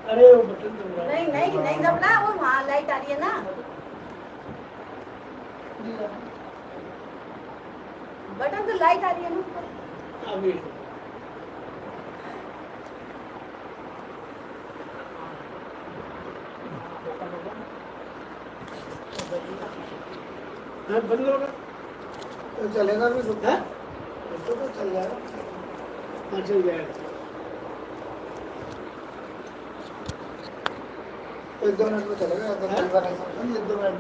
अरे वो बटन दबा। नहीं नहीं नहीं दबना, वो वहाँ लाइट आ रही है ना। बटन तो लाइट आ रही है ना। अभी बंद होगा तो चलेगा भी है तो चल जाएगा। हाँ चल जाएगा। एक दो मिनट में चलेगा। एक दो मिनट में।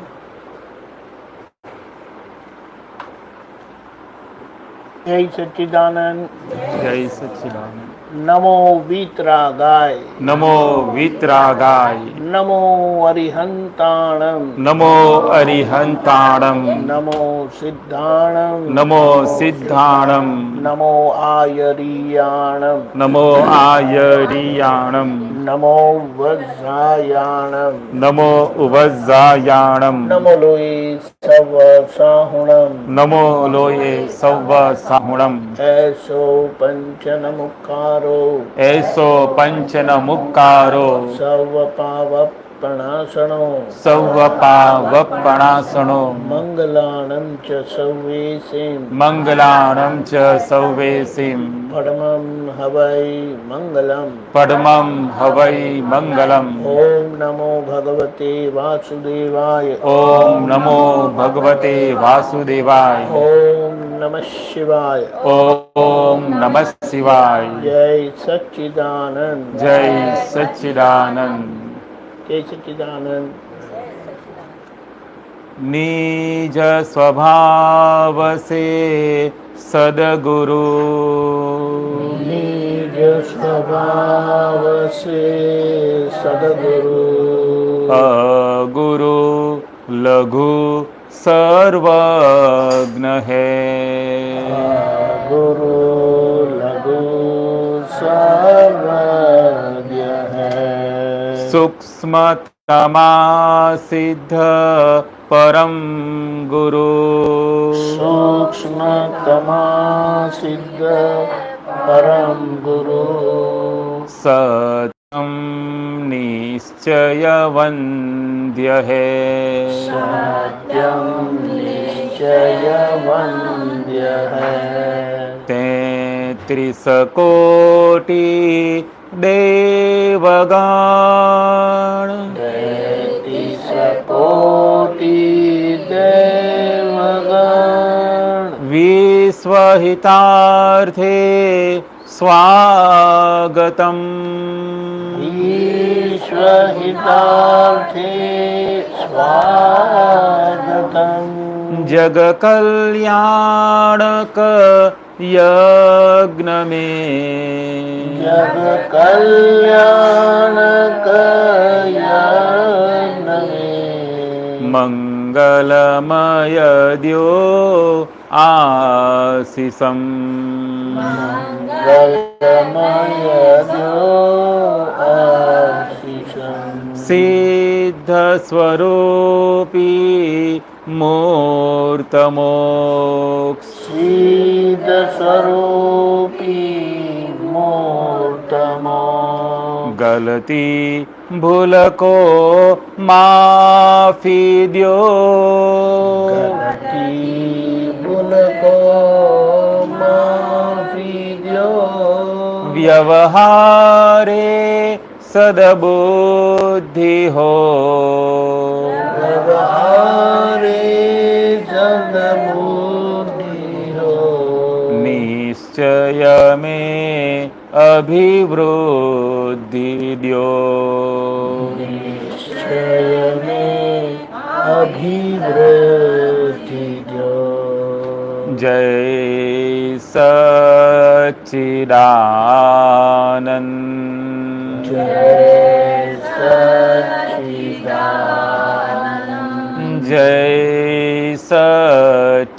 जय सच्चिदानंद। जय सच्चिदानंद। नमो वीतरागाय। नमो वीतरागाय। नमो अरिहंताणम। नमो अरिहंताणम। नमो सिद्धाणम। नमो सिद्धाणम। नमो आयरियाणम। नमो आयरियाणम। नमो वज्रायाणम। नमो उवज्जायाणम। नमो लोये सव साहुणम। नमो लोये सव्व साहुणम। ऐसो पंचन मुखारो। ऐसो पंचन मुक्कारो। सर्व पाव प्रणाशनो। सव्व पावपणासनो। मंगलाणं च सर्वेसिं। मंगलाणं च सर्वेसिं। परमं हवै मंगलम्। परमं हवै मंगलम्। ओम नमो भगवते वासुदेवाय। ओम नमो भगवते वासुदेवाय। ओम नमः शिवाय। ओम नमः शिवाय। जय सच्चिदानंद। जय सच्चिदानंद। जय सच्चिदानंद। निज स्वभाव से सदगुरु। निज स्वभाव से सदगुरु। अगुरु लघु सर्वज्ञ है। गुरु लघु सर्वज्ञ है। सूक्ष्मतमा सिद्ध परम गुरु। सूक्ष्मतमा सिद्ध परम गुरु। सत्यम निश्चय वन्द्य है। सत्यम निश्चय वन्द्य है। 33 कोटि देवगण। 33 कोटि देवगण। विश्वहितार्थे स्वागतम्। विश्वहितार्थे स्वागतम्। जग कल्याणक यज्ञ में। जग कल्याणक यज्ञ में। मंगलमय द्यो आशीषम्। मंगलमय द्यो आशीषम्। सिद्ध स्वरूपी मूर्तमोक्ष। सिद्ध स्वरूपी मूर्तमोक्ष। गलती भूल को माफी द्यो। गलती भूल को माफी द्यो। व्यवहारे सद्बुद्धि हो। व्यवहारे सद्बुद्धि हो। निश्चय में अभिवृद्धि द्यो। निश्चय में अभिवृद्धि द्यो। जय सच्चिदानंद। जय सच्चिदानंद। जय सच्चिदानंद।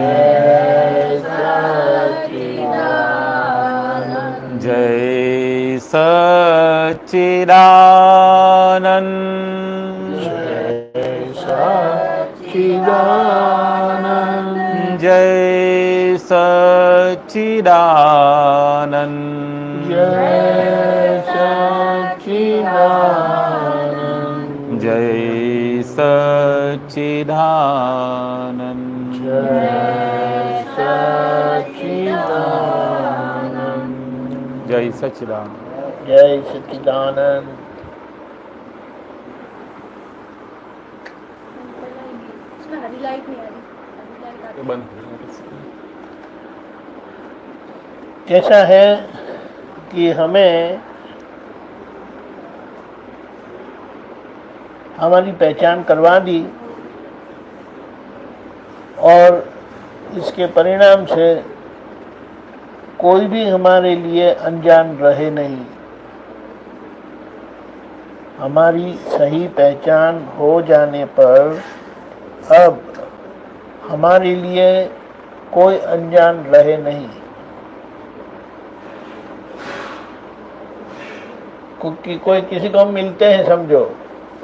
जय सच्चिदानंद। जय सच्चिदानंद। जय सच्चिदानंद। जय सच्चिदानंद। जय सच्चिदानंद जय सच्चिदानंद जय सच्चिदानंद जय सच्चिदानंद जय सच्चिदानंद। इसमें हरी लाइट नहीं आ रही, हरी लाइट आती है। बंद। ऐसा है कि हमें हमारी पहचान करवा दी और इसके परिणाम से कोई भी हमारे लिए अनजान रहे नहीं। हमारी सही पहचान हो जाने पर अब हमारे लिए कोई अनजान रहे नहीं। कोई किसी को हम मिलते हैं समझो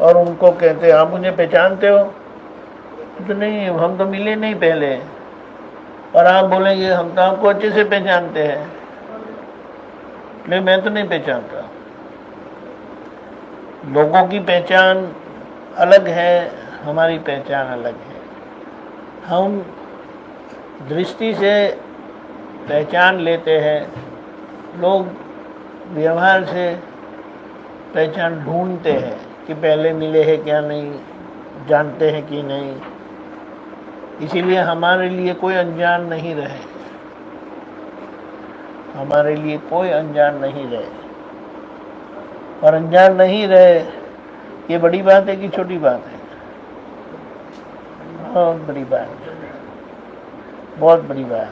और उनको कहते हैं आप मुझे पहचानते हो, तो नहीं हम तो मिले नहीं पहले, और आप बोलेंगे हम तो आपको अच्छे से पहचानते हैं, नहीं मैं तो नहीं पहचानता। लोगों की पहचान अलग है, हमारी पहचान अलग है। हम दृष्टि से पहचान लेते हैं, लोग व्यवहार से पहचान ढूंढते हैं कि पहले मिले हैं क्या नहीं, जानते हैं कि नहीं। इसीलिए हमारे लिए कोई अनजान नहीं रहे, हमारे लिए कोई अनजान नहीं रहे। और अनजान नहीं रहे ये बड़ी बात है कि छोटी बात है? बहुत बड़ी बात, बहुत बड़ी बात।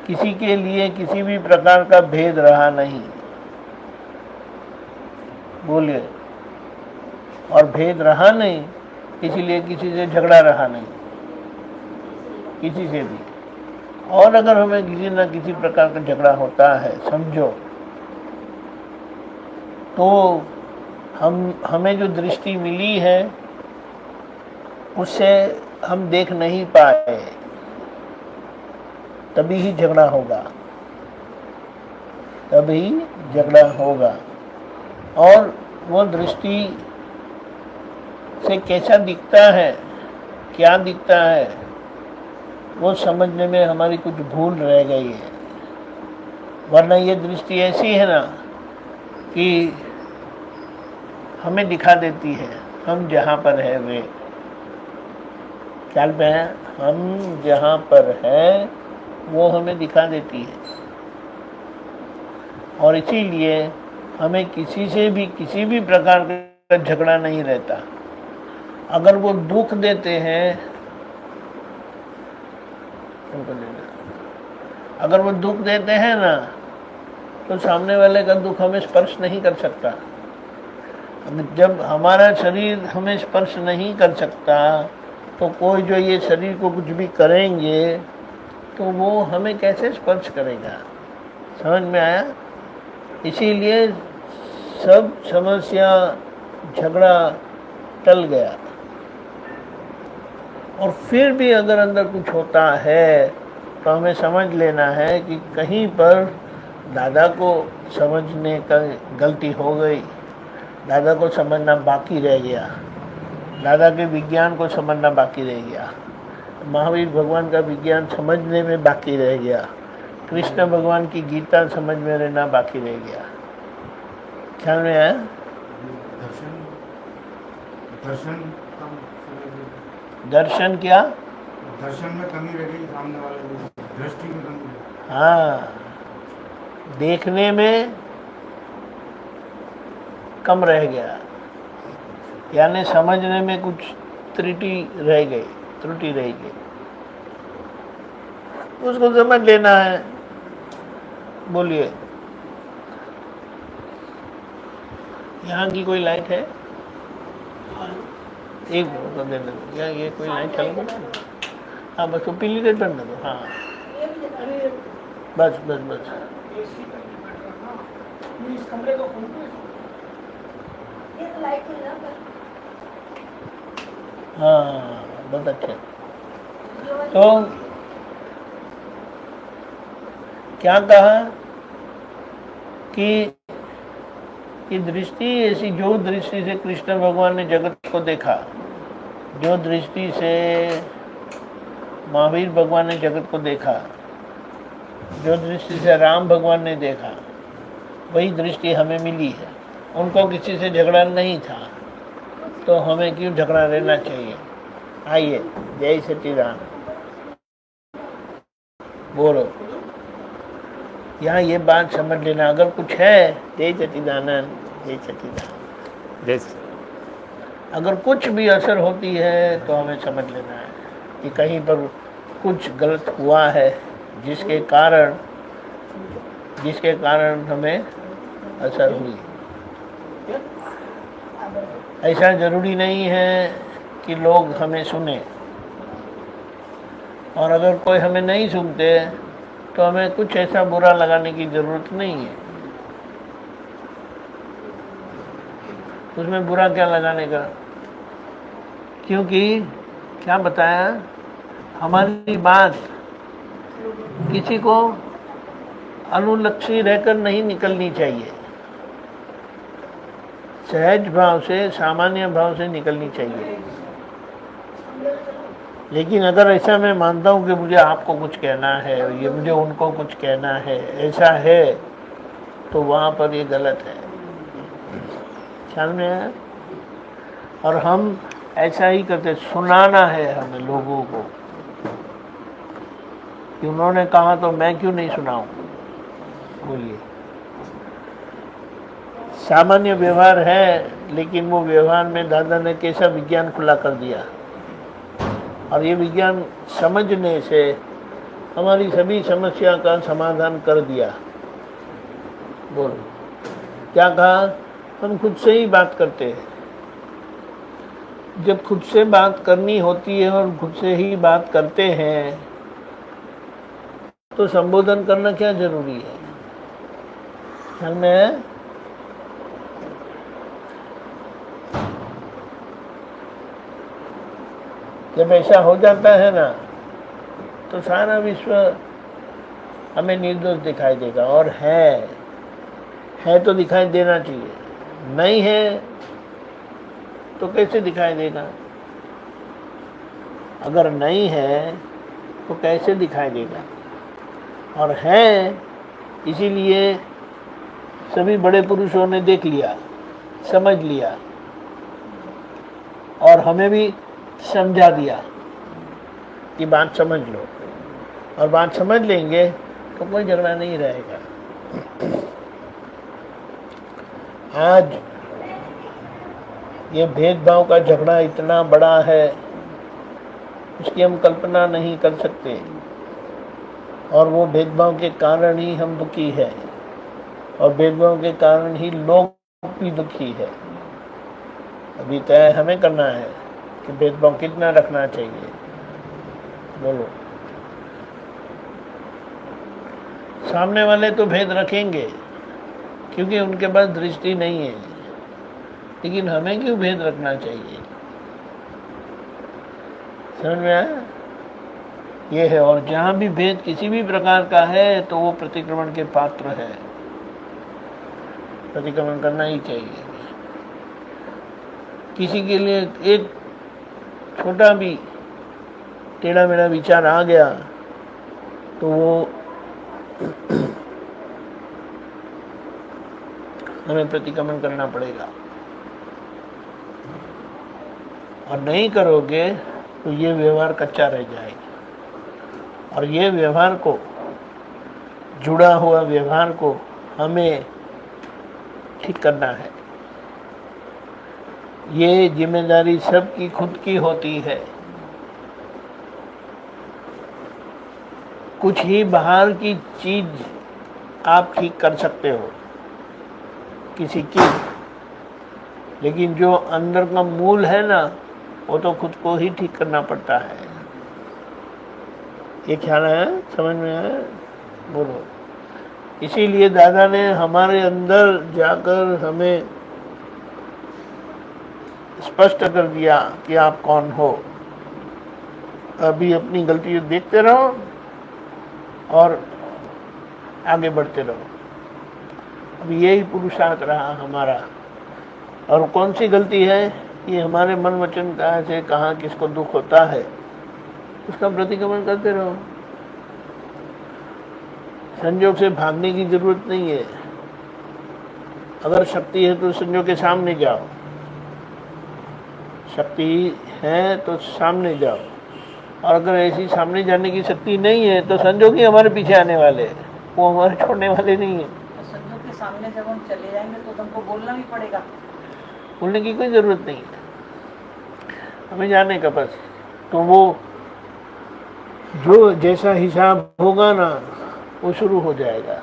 किसी के लिए किसी भी प्रकार का भेद रहा नहीं, बोलिए, और भेद रहा नहीं, इसीलिए किसी से झगड़ा रहा नहीं, किसी से भी। और अगर हमें किसी न किसी प्रकार का झगड़ा होता है समझो, तो हमें जो दृष्टि मिली है उससे हम देख नहीं पाए, तभी ही झगड़ा होगा, तभी झगड़ा होगा। और वो दृष्टि से कैसा दिखता है, क्या दिखता है, वो समझने में हमारी कुछ भूल रह गई है। वरना ये दृष्टि ऐसी है ना कि हमें दिखा देती है हम जहाँ पर है वे, ख्याल पे है, हम जहाँ पर है वो हमें दिखा देती है। और इसीलिए हमें किसी से भी किसी भी प्रकार का झगड़ा नहीं रहता। अगर वो दुख देते हैं, अगर वो दुख देते हैं ना, तो सामने वाले का दुख हमें स्पर्श नहीं कर सकता। जब हमारा शरीर हमें स्पर्श नहीं कर सकता, तो कोई जो ये शरीर को कुछ भी करेंगे तो वो हमें कैसे स्पर्श करेगा? समझ में आया? इसीलिए सब समस्या, झगड़ा टल गया। और फिर भी अगर अंदर कुछ होता है तो हमें समझ लेना है कि कहीं पर दादा को समझने का गलती हो गई, दादा को समझना बाकी रह गया, दादा के विज्ञान को समझना बाकी रह गया, महावीर भगवान का विज्ञान समझने में बाकी रह गया, कृष्ण भगवान की गीता समझ में रहना बाकी रह गया। ख्याल में आया? दर्शन क्या? दर्शन में कमी रह गई, सामने वाले की दृष्टि में कमी रह गई। हाँ, देखने में कम रह गया, यानी समझने में कुछ त्रुटि रह गई, उसको समझ लेना है। बोलिए, यहाँ की कोई लाइट है? एक तो दे दो, यहाँ ये कोई लाइट चल गई? हाँ बस वो पीली लाइट बंद कर दो। हाँ बस बस बस। इस कमरे को खोल दो। ये तो लाइट नहीं ना। हाँ बहुत अच्छे। तो क्या कहा कि दृष्टि ऐसी, जो दृष्टि से कृष्ण भगवान ने जगत को देखा, जो दृष्टि से महावीर भगवान ने जगत को देखा, जो दृष्टि से राम भगवान ने देखा, वही दृष्टि हमें मिली है। उनको किसी से झगड़ा नहीं था, तो हमें क्यों झगड़ा रहना चाहिए। आइए, जय सच्चिदानंद बोलो। यहाँ ये बात समझ लेना, अगर कुछ है, जय सच्चिदानंद, जय सच्चिदानंद। जय अगर कुछ भी असर होती है तो हमें समझ लेना है कि कहीं पर कुछ गलत हुआ है, जिसके कारण हमें असर हुई। ऐसा जरूरी नहीं है कि लोग हमें सुने, और अगर कोई हमें नहीं सुनते तो हमें कुछ ऐसा बुरा लगाने की जरूरत नहीं है। उसमें बुरा क्या लगाने का, क्योंकि क्या बताया, हमारी बात किसी को अनुलक्षी रहकर नहीं निकलनी चाहिए, सहज भाव से, सामान्य भाव से निकलनी चाहिए। लेकिन अगर ऐसा मैं मानता हूँ कि मुझे आपको कुछ कहना है, ये मुझे उनको कुछ कहना है, ऐसा है, तो वहाँ पर ये गलत है। ख्याल में है? और हम ऐसा ही करते, सुनाना है हमें लोगों को कि उन्होंने कहा तो मैं क्यों नहीं सुनाऊं। बोलिए, सामान्य व्यवहार है, लेकिन वो व्यवहार में दादा ने कैसा विज्ञान खुला कर दिया, और ये विज्ञान समझने से हमारी सभी समस्या का समाधान कर दिया। बोलो, क्या कहा, हम खुद से ही बात करते हैं। जब खुद से बात करनी होती है और खुद से ही बात करते हैं, तो संबोधन करना क्या जरूरी है। ख्याल में है? जब ऐसा हो जाता है ना, तो सारा विश्व हमें निर्दोष दिखाई देगा। और है तो दिखाई देना चाहिए, नहीं है तो कैसे दिखाई देगा। अगर नहीं है तो कैसे दिखाई देगा। और है, इसीलिए सभी बड़े पुरुषों ने देख लिया, समझ लिया, और हमें भी समझा दिया कि बात समझ लो। और बात समझ लेंगे तो कोई झगड़ा नहीं रहेगा। आज ये भेदभाव का झगड़ा इतना बड़ा है, उसकी हम कल्पना नहीं कर सकते। और वो भेदभाव के कारण ही हम दुखी है, और भेदभाव के कारण ही लोग भी दुखी है। अभी तय हमें करना है कि भेदभाव कितना रखना चाहिए। बोलो, सामने वाले तो भेद रखेंगे क्योंकि उनके पास दृष्टि नहीं है, लेकिन हमें क्यों भेद रखना चाहिए। समझ में आया? ये है। और जहाँ भी भेद किसी भी प्रकार का है तो वो प्रतिक्रमण के पात्र है, प्रतिक्रमण करना ही चाहिए। किसी के लिए एक छोटा भी टेढ़ा मेढ़ा विचार आ गया तो वो हमें प्रतिक्रमण करना पड़ेगा, और नहीं करोगे तो ये व्यवहार कच्चा रह जाएगा। और ये व्यवहार को, जुड़ा हुआ व्यवहार को हमें ठीक करना है। ये जिम्मेदारी सबकी खुद की होती है। कुछ ही बाहर की चीज आप ठीक कर सकते हो किसी की, लेकिन जो अंदर का मूल है ना, वो तो खुद को ही ठीक करना पड़ता है। ये ख्याल है? समझ में आया? बोलो। इसीलिए दादा ने हमारे अंदर जाकर हमें स्पष्ट कर दिया कि आप कौन हो। अभी अपनी गलती देखते रहो और आगे बढ़ते रहो। अब यही पुरुषार्थ रहा हमारा। और कौन सी गलती है? ये हमारे मन वचन कहाँ से कहाँ किसको दुख होता है उसका प्रतिक्रमण करते रहो। संजोग से भागने की जरूरत नहीं है। अगर शक्ति है तो संजोग के सामने जाओ, शक्ति है तो सामने जाओ। और अगर ऐसी सामने जाने की शक्ति नहीं है तो संजोग ही हमारे पीछे आने वाले हैं, वो हमारे छोड़ने वाले नहीं है। तो संजोग के सामने जब हम चले जाएंगे तो तुमको बोलना भी पड़ेगा। बोलने की कोई जरूरत नहीं है, हमें जाने का बस। तो वो जो जैसा हिसाब होगा ना वो शुरू हो जाएगा।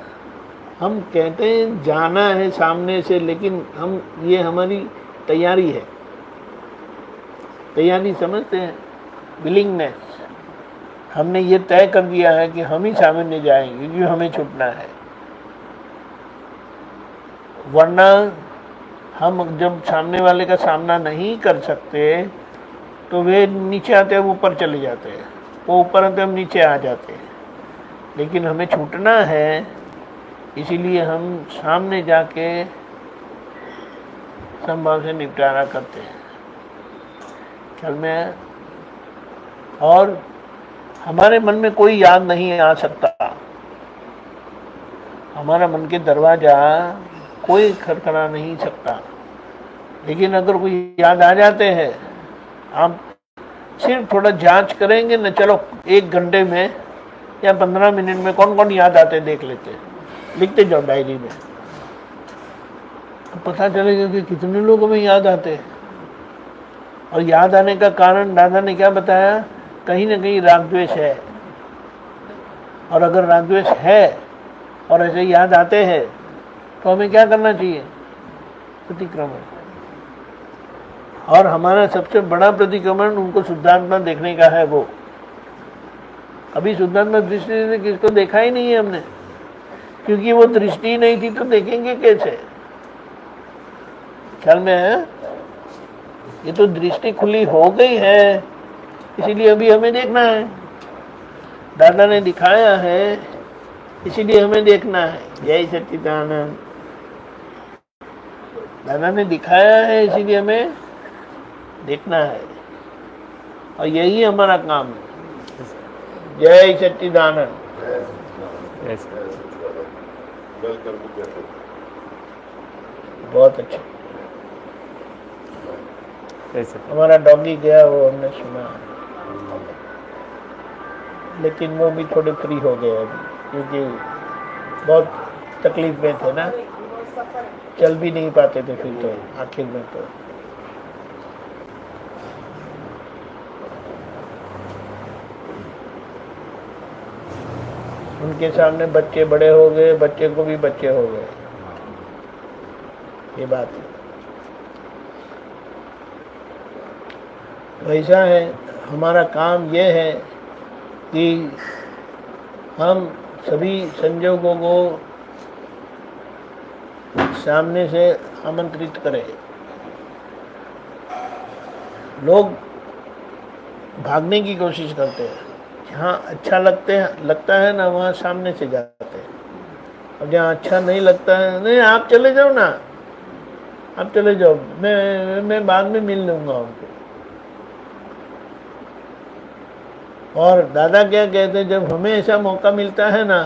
हम कहते हैं जाना है सामने से, लेकिन हम ये हमारी तैयारी है। तैयारी समझते हैं, विलिंगनेस। हमने ये तय कर दिया है कि हम ही सामने जाएंगे क्योंकि हमें छूटना है। वरना हम जब सामने वाले का सामना नहीं कर सकते तो वे नीचे आते हैं, ऊपर चले जाते हैं, वो ऊपर आते हम नीचे आ जाते हैं। लेकिन हमें छूटना है, इसीलिए हम सामने जाके संभव से निपटारा करते हैं। ख्याल में? और हमारे मन में कोई याद नहीं आ सकता। हमारा मन के दरवाजा कोई खटखटा नहीं सकता। लेकिन अगर कोई याद आ जाते हैं, आप सिर्फ थोड़ा जांच करेंगे न, चलो 1 घंटे में या 15 मिनट में कौन कौन याद आते देख लेते, लिखते जाओ डायरी में, तो पता चलेगा कि कितने लोग हमें याद आते हैं। और याद आने का कारण दादा ने क्या बताया? कहीं ना कहीं राग द्वेष है। और अगर राग द्वेष है और ऐसे याद आते हैं तो हमें क्या करना चाहिए? प्रतिक्रमण। और हमारा सबसे बड़ा प्रतिक्रमण उनको शुद्धात्मा देखने का है। वो अभी शुद्धात्मा दृष्टि से किसको देखा ही नहीं है हमने, क्योंकि वो दृष्टि नहीं थी तो देखेंगे कैसे? ख्याल में है? ये तो दृष्टि खुली हो गई है, इसीलिए अभी हमें देखना है। दादा ने दिखाया है, इसीलिए हमें देखना है। जय सच्चिदानंद। दादा ने दिखाया है, इसीलिए हमें देखना है, और यही हमारा काम है। जय सच्चिदानंद। बहुत अच्छा। हमारा डॉगी गया, वो हमने सुना, लेकिन वो भी थोड़े फ्री हो गए अभी, क्योंकि बहुत तकलीफ में थे ना, चल भी नहीं पाते थे फिर तो आखिर में। तो उनके सामने बच्चे बड़े हो गए, बच्चे को भी बच्चे हो गए, ये बात है। तो ऐसा है, हमारा काम ये है कि हम सभी संजोगों को सामने से आमंत्रित करें। लोग भागने की कोशिश करते हैं, जहाँ अच्छा लगता है ना, वहाँ सामने से जाते हैं। और जहाँ अच्छा नहीं लगता है, नहीं आप चले जाओ ना, आप चले जाओ, मैं बाद में मिल लूँगा उनको। और दादा क्या कहते हैं, जब हमें ऐसा मौका मिलता है ना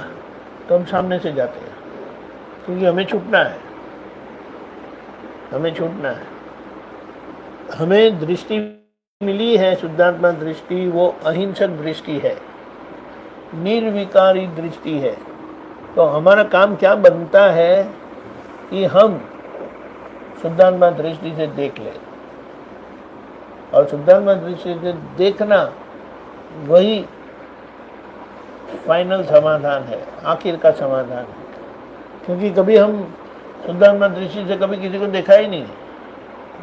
तो हम सामने से जाते हैं, क्योंकि हमें छूटना है, हमें छूटना है। हमें दृष्टि मिली है, शुद्धात्मा दृष्टि, वो अहिंसक दृष्टि है, निर्विकारी दृष्टि है। तो हमारा काम क्या बनता है कि हम शुद्धात्मा दृष्टि से देख लें। और शुद्धात्मा दृष्टि से देखना वही फाइनल समाधान है, आखिर का समाधान है। क्योंकि कभी हम शुद्धात्मा दृष्टि से कभी किसी को देखा ही नहीं,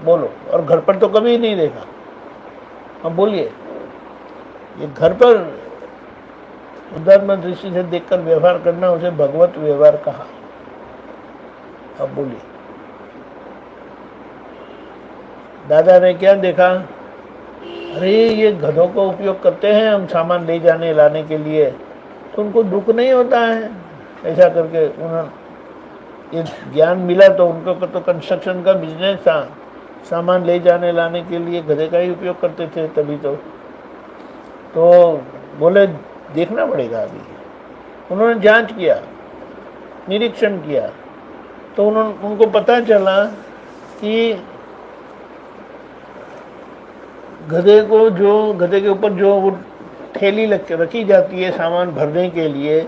बोलो, और घर पर तो कभी नहीं देखा। अब बोलिए, ये घर पर शुद्धात्मा दृष्टि से देखकर व्यवहार करना, उसे भगवत व्यवहार कहा। अब बोलिए, दादा ने क्या देखा? अरे ये गधों का उपयोग करते हैं हम सामान ले जाने लाने के लिए, तो उनको दुख नहीं होता है ऐसा करके। उन्होंने ये ज्ञान मिला तो उनको तो कंस्ट्रक्शन का बिजनेस था, सामान ले जाने लाने के लिए गधे का ही उपयोग करते थे तभी तो बोले देखना पड़ेगा अभी। उन्होंने जांच किया, निरीक्षण किया, तो उनको पता चला कि गधे के ऊपर जो वो थैली रखी जाती है सामान भरने के लिए,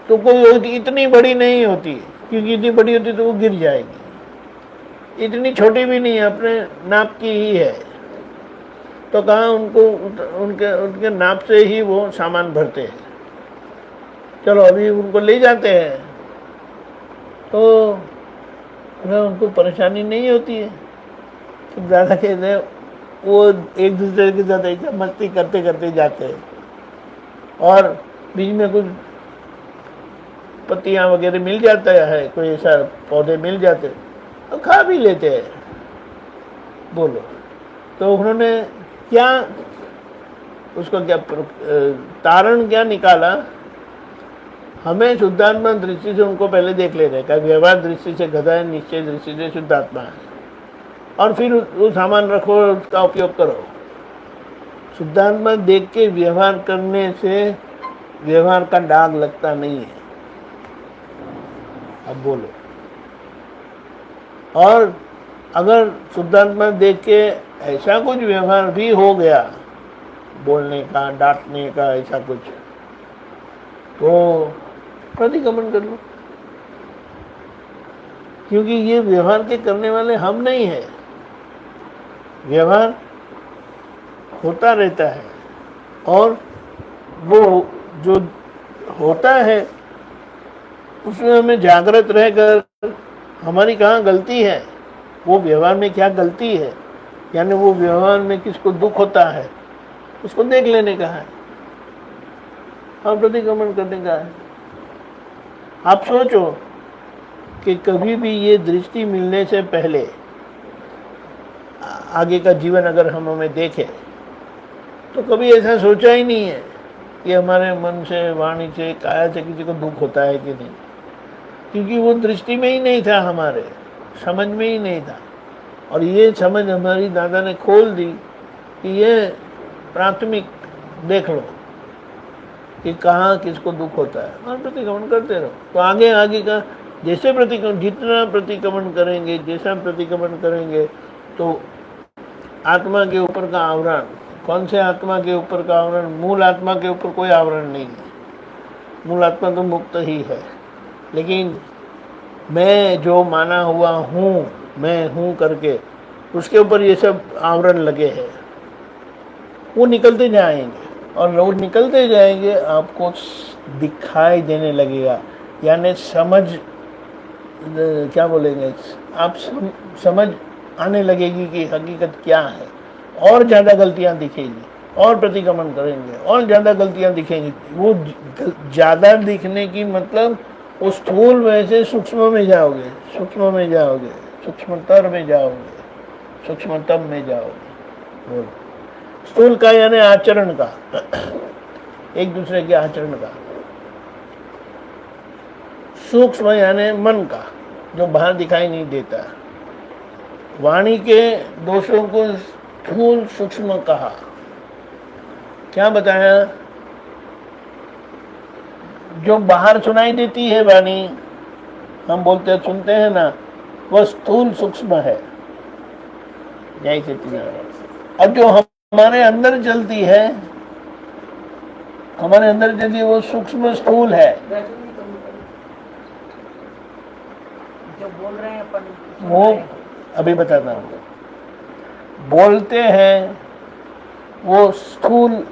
तो कोई इतनी बड़ी नहीं होती, क्योंकि इतनी बड़ी होती तो वो गिर जाएगी। इतनी छोटी भी नहीं है, अपने नाप की ही है। तो कहाँ उनको उनके नाप से ही वो सामान भरते हैं। चलो अभी उनको ले जाते हैं तो उनको परेशानी नहीं होती है। तो ज़्यादा कहते हैं वो एक दूसरे के साथ ऐसा मस्ती करते करते जाते हैं, और बीच में कुछ पत्तियाँ वगैरह मिल जाता है, कोई ऐसा पौधे मिल जाते तो खा भी लेते हैं। बोलो तो उन्होंने क्या उसको क्या तारण क्या निकाला? हमें शुद्धात्मा दृष्टि से उनको पहले देख लेने का, व्यवहार दृष्टि से गधा है, निश्चय दृष्टि से शुद्धात्मा है, और फिर वो सामान रखो और उसका उपयोग करो। शुद्धात्मा देख के व्यवहार करने से व्यवहार का दाग लगता नहीं है। अब बोलो, और अगर शुद्धात्मा देख के ऐसा कुछ व्यवहार भी हो गया, बोलने का, डांटने का, ऐसा कुछ, तो प्रतिगमन कर लो, क्योंकि ये व्यवहार के करने वाले हम नहीं है। व्यवहार होता रहता है, और वो जो होता है उसमें हमें जागृत रहकर हमारी कहाँ गलती है, वो व्यवहार में क्या गलती है, यानी वो व्यवहार में किसको दुख होता है, उसको देख लेने का है और प्रतिगमन करने का है। आप सोचो कि कभी भी ये दृष्टि मिलने से पहले आगे का जीवन अगर हम हमें देखें तो कभी ऐसा सोचा ही नहीं है कि हमारे मन से, वाणी से, काया से किसी को दुख होता है कि नहीं, क्योंकि वो दृष्टि में ही नहीं था, हमारे समझ में ही नहीं था। और ये समझ हमारी दादा ने खोल दी कि ये प्राथमिक देख लो कि कहाँ किसको दुख होता है, और प्रतिक्रमण करते रहो। तो आगे आगे का जैसे प्रतिक्रमण, जितना प्रतिक्रमण करेंगे, जैसा प्रतिक्रमण करेंगे, तो आत्मा के ऊपर का आवरण, कौन से आत्मा के ऊपर का आवरण? मूल आत्मा के ऊपर कोई आवरण नहीं है, मूल आत्मा तो मुक्त ही है। लेकिन मैं जो माना हुआ हूँ, मैं हूँ करके, उसके ऊपर ये सब आवरण लगे हैं, वो निकलते जाएंगे, और लोग निकलते जाएंगे, आपको दिखाई देने लगेगा, यानी समझ, क्या बोलेंगे, आप समझ आने लगेगी कि हकीकत क्या है, और ज़्यादा गलतियाँ दिखेगी, और प्रतिक्रमण करेंगे और ज़्यादा गलतियाँ दिखेंगी। वो ज़्यादा दिखने की मतलब वो स्थूल में से सूक्ष्म में जाओगे, सूक्ष्म में जाओगे, सूक्ष्मतर में जाओगे, सूक्ष्मतम में जाओगे। बोलो, स्थूल का यानी आचरण का, एक दूसरे के आचरण का, सूक्ष्म यानी मन का, जो बाहर दिखाई नहीं देता। वाणी के दोषों को स्थूल सूक्ष्म कहा। क्या बताया? जो बाहर सुनाई देती है वाणी, हम बोलते हैं, सुनते हैं ना, वह स्थूल सूक्ष्म है, जय सच्चिदानंद। और जो हमारे अंदर चलती है, हमारे अंदर चलती है, वो सूक्ष्म स्थूल है। जो बोल रहे हैं अपन, वो अभी बताता हूँ। बोलते हैं वो स्थूल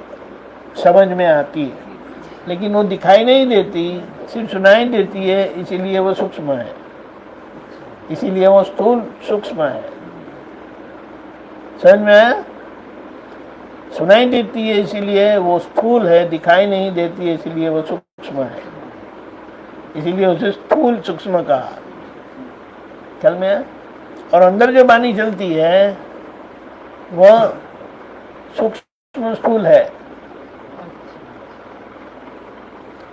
समझ में आती है, लेकिन वो दिखाई नहीं देती, सिर्फ सुनाई देती है, इसीलिए वो सूक्ष्म है, इसीलिए वो स्थूल सूक्ष्म है। समझ में आया? सुनाई देती है इसीलिए वो स्थूल है, दिखाई नहीं देती है इसीलिए वो सूक्ष्म है, इसीलिए उसे स्थूल सूक्ष्म कहा। ख्याल में आया? और अंदर जो वाणी चलती है वह सूक्ष्म स्थूल है,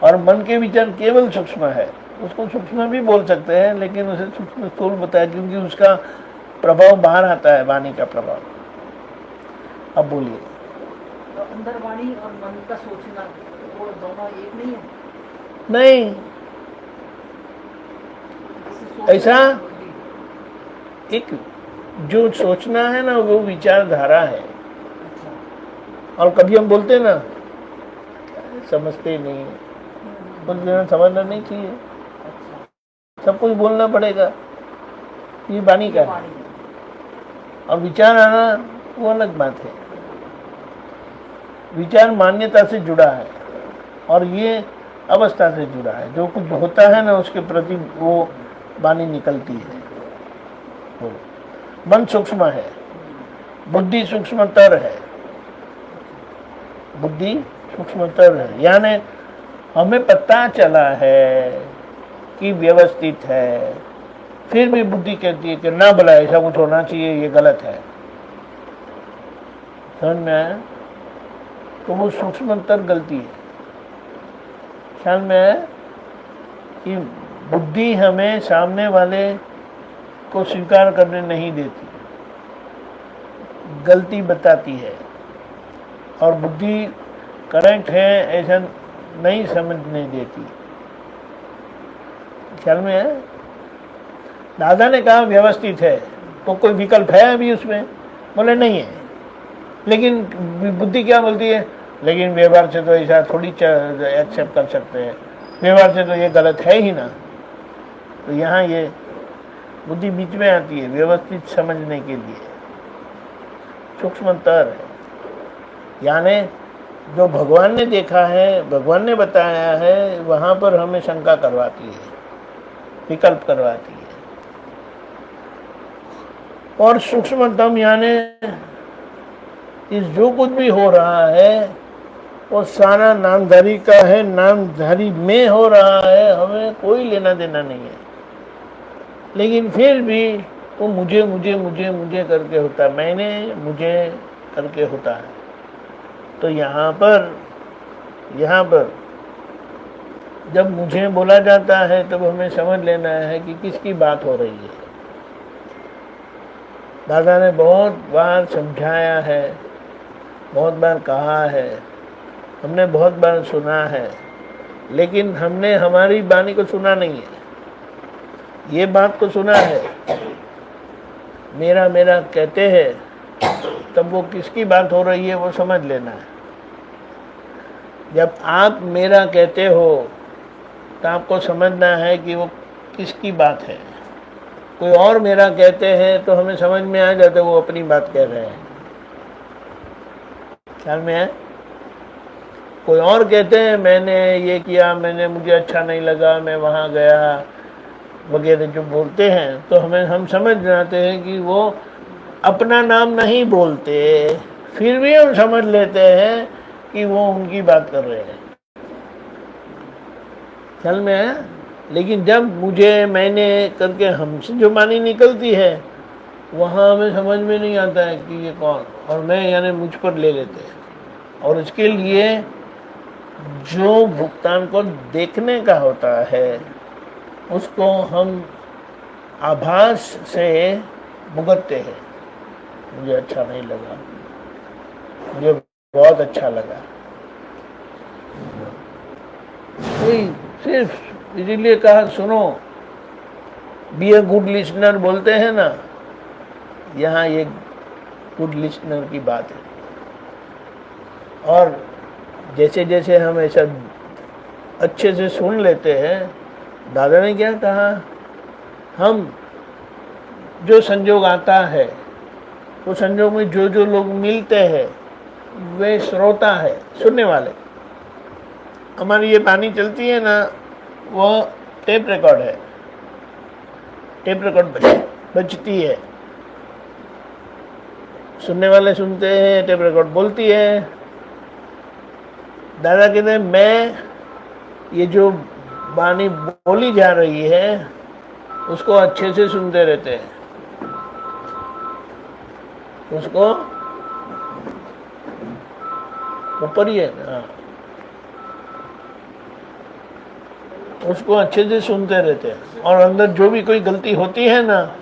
और मन के विचार केवल सूक्ष्म है, उसको सूक्ष्म भी बोल सकते हैं, लेकिन उसे सूक्ष्म स्थूल बताया क्योंकि उसका प्रभाव बाहर आता है, वाणी का प्रभाव। अब बोलिए। तो अंदर वाणी और मन का सोचना वो दोनों एक नहीं है? नहीं, जैसे सोचना ऐसा बुद्धि। एक जो सोचना है ना वो विचारधारा है। अच्छा। और कभी हम बोलते हैं ना समझते नहीं, कुछ देना समझना नहीं चाहिए, अच्छा। सब कुछ बोलना पड़ेगा, ये वाणी का ये है। वाणी है। और विचार आना वो अलग बात है। विचार मान्यता से जुड़ा है और ये अवस्था से जुड़ा है। जो कुछ होता है ना उसके प्रति वो वाणी निकलती है। मन सूक्ष्म है, बुद्धि सूक्ष्मतर है। बुद्धि सूक्ष्मतर है, यानी हमें पता चला है कि व्यवस्थित है, फिर भी बुद्धि कहती है कि ना भला ऐसा कुछ होना चाहिए, ये गलत है। समझ में आया? तो वो सूक्ष्मतर गलती है। ख्याल में आया कि बुद्धि हमें सामने वाले को स्वीकार करने नहीं देती, गलती बताती है, और बुद्धि करेक्ट है ऐसा नहीं समझने देती। ख्याल में है? दादा ने कहा व्यवस्थित है, तो कोई विकल्प है अभी उसमें? बोले नहीं है। लेकिन बुद्धि क्या बोलती है? लेकिन व्यवहार से तो ऐसा थोड़ी एक्सेप्ट कर सकते हैं, व्यवहार से तो ये गलत है ही ना। तो यहाँ ये बुद्धि बीच में आती है व्यवस्थित समझने के लिए, सूक्ष्मतर है। यानी जो भगवान ने देखा है, भगवान ने बताया है, वहाँ पर हमें शंका करवाती है, विकल्प करवाती है। और सूक्ष्मतम यानी इस जो कुछ भी हो रहा है वो सारा नामधारी का है, नामधारी में हो रहा है, हमें कोई लेना देना नहीं है। लेकिन फिर भी वो मुझे मुझे मुझे मुझे करके होता है, मैंने मुझे करके होता है। तो यहाँ पर जब मुझे बोला जाता है तब हमें समझ लेना है कि किसकी बात हो रही है। दादा ने बहुत बार समझाया है, बहुत बार कहा है, हमने बहुत बार सुना है, लेकिन हमने हमारी वाणी को सुना नहीं है। ये बात को सुना है, मेरा मेरा कहते हैं, तब वो किसकी बात हो रही है वो समझ लेना है। जब आप मेरा कहते हो तो आपको समझना है कि वो किसकी बात है। कोई और मेरा कहते हैं तो हमें समझ में आ जाता है वो अपनी बात कह रहे हैं। ख्याल में है? कोई और कहते हैं मैंने ये किया, मुझे अच्छा नहीं लगा, मैं वहाँ गया वगैरह जो बोलते हैं, तो हम समझ जाते हैं कि वो अपना नाम नहीं बोलते, फिर भी हम समझ लेते हैं कि वो उनकी बात कर रहे हैं। ख्याल में है? लेकिन जब मुझे मैंने करके हमसे जो वाणी निकलती है वहाँ हमें समझ में नहीं आता है कि ये कौन, और मैं यानी मुझ पर ले लेते हैं। और इसके लिए जो भुगतान को देखने का होता है उसको हम आभास से भुगतते हैं। मुझे अच्छा नहीं लगा, मुझे बहुत अच्छा लगा। कोई सिर्फ इसीलिए कहा सुनो, बी ए गुड लिसनर बोलते हैं ना, यहाँ ये गुड लिसनर की बात है। और जैसे जैसे हम ऐसा अच्छे से सुन लेते हैं, दादा ने क्या कहा, हम जो संजोग आता है वो संजोग में जो जो लोग मिलते हैं वे श्रोता है, सुनने वाले। हमारी ये वाणी चलती है ना, वो टेप रिकॉर्ड है, टेप रिकॉर्ड बजती है, सुनने वाले सुनते हैं, टेप रिकॉर्ड बोलती है। दादा कहते हैं मैं ये जो वाणी बोली जा रही है उसको अच्छे से सुनते रहते हैं, उसको ऊपर ही है। हाँ, उसको अच्छे से सुनते रहते हैं और अंदर जो भी कोई गलती होती है ना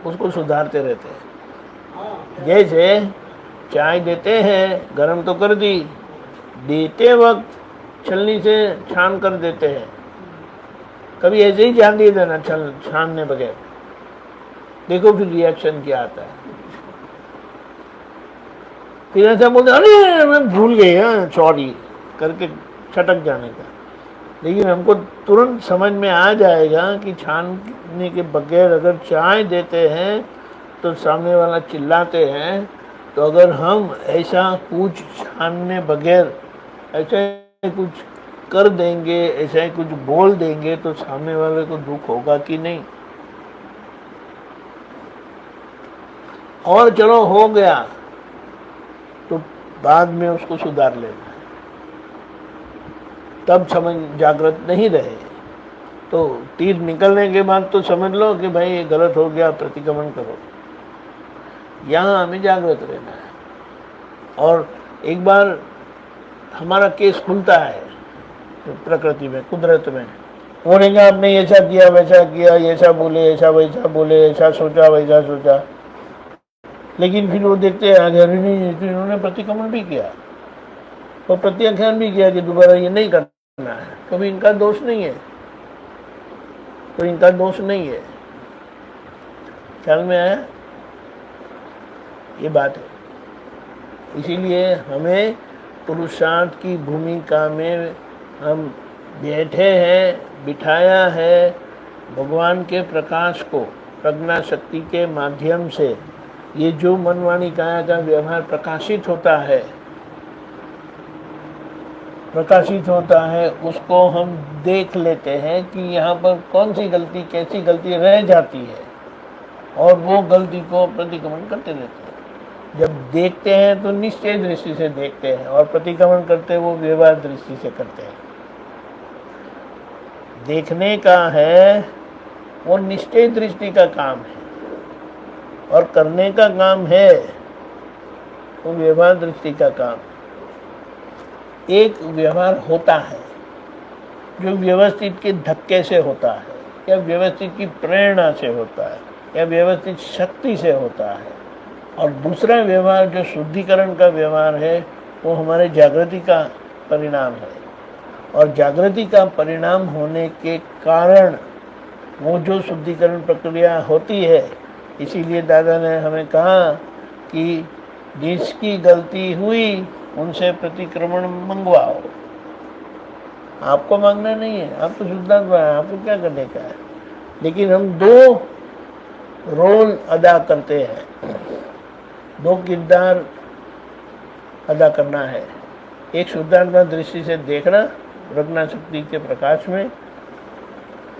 उसको सुधारते रहते हैं। जैसे चाय देते हैं, गरम तो कर दी, देते वक्त छलनी से छान कर देते हैं। कभी ऐसे ही जान दिए देना छानने बगैर, देखो फिर रिएक्शन क्या आता है। फिर ऐसा बोलते अरे मैं भूल गए, सॉरी करके छटक जाने का। लेकिन हमको तुरंत समझ में आ जाएगा कि छानने के बगैर अगर चाय देते हैं तो सामने वाला चिल्लाते हैं, तो अगर हम ऐसा कुछ छानने बगैर ऐसा कुछ कर देंगे, ऐसा ही कुछ बोल देंगे तो सामने वाले को दुख होगा कि नहीं। और चलो हो गया तो बाद में उसको सुधार लेना है, तब समझ जागृत नहीं रहे तो तीर निकलने के बाद तो समझ लो कि भाई ये गलत हो गया, प्रतिक्रमण करो। यहाँ हमें जागृत रहना है। और एक बार हमारा केस खुलता है प्रकृति में, कुदरत में, बोलेंगे आपने ऐसा किया वैसा किया, ऐसा बोले ऐसा वैसा बोले, ऐसा सोचा वैसा सोचा, लेकिन फिर वो देखते हैं अगर नहीं तो इन्होंने प्रतिक्रमण भी किया और प्रत्याख्यान भी किया कि दोबारा ये नहीं करना है, तो भी इनका दोष नहीं है, तो इनका दोष नहीं है। ख्याल में आया ये बात है। इसीलिए हमें पुरुषार्थ की भूमिका में हम बैठे हैं, बिठाया है भगवान के प्रकाश को प्रज्ञा शक्ति के माध्यम से। ये जो मन वाणी काया का व्यवहार प्रकाशित होता है उसको हम देख लेते हैं कि यहाँ पर कौन सी गलती कैसी गलती रह जाती है और वो गलती को प्रतिक्रमण करते रहते हैं। जब देखते हैं तो निश्चय दृष्टि से देखते हैं और प्रतिक्रमण करते वो व्यवहार दृष्टि से करते हैं। देखने का है वो निश्चय दृष्टि का काम है और करने का काम है वो व्यवहार दृष्टि का काम। एक व्यवहार होता है जो व्यवस्थित के धक्के से होता है या व्यवस्थित की प्रेरणा से होता है या व्यवस्थित शक्ति से होता है, और दूसरा व्यवहार जो शुद्धिकरण का व्यवहार है वो हमारे जागृति का परिणाम है। और जागृति का परिणाम होने के कारण वो जो शुद्धिकरण प्रक्रिया होती है, इसीलिए दादा ने हमें कहा कि जिसकी गलती हुई उनसे प्रतिक्रमण मंगवाओ। आपको मांगना नहीं है, आप तो शुद्धात्मा है, आपको क्या करने का है। लेकिन हम दो रोल अदा करते हैं, दो किरदार अदा करना है। एक शुद्धात्मा दृष्टि से देखना प्रज्ञा शक्ति के प्रकाश में,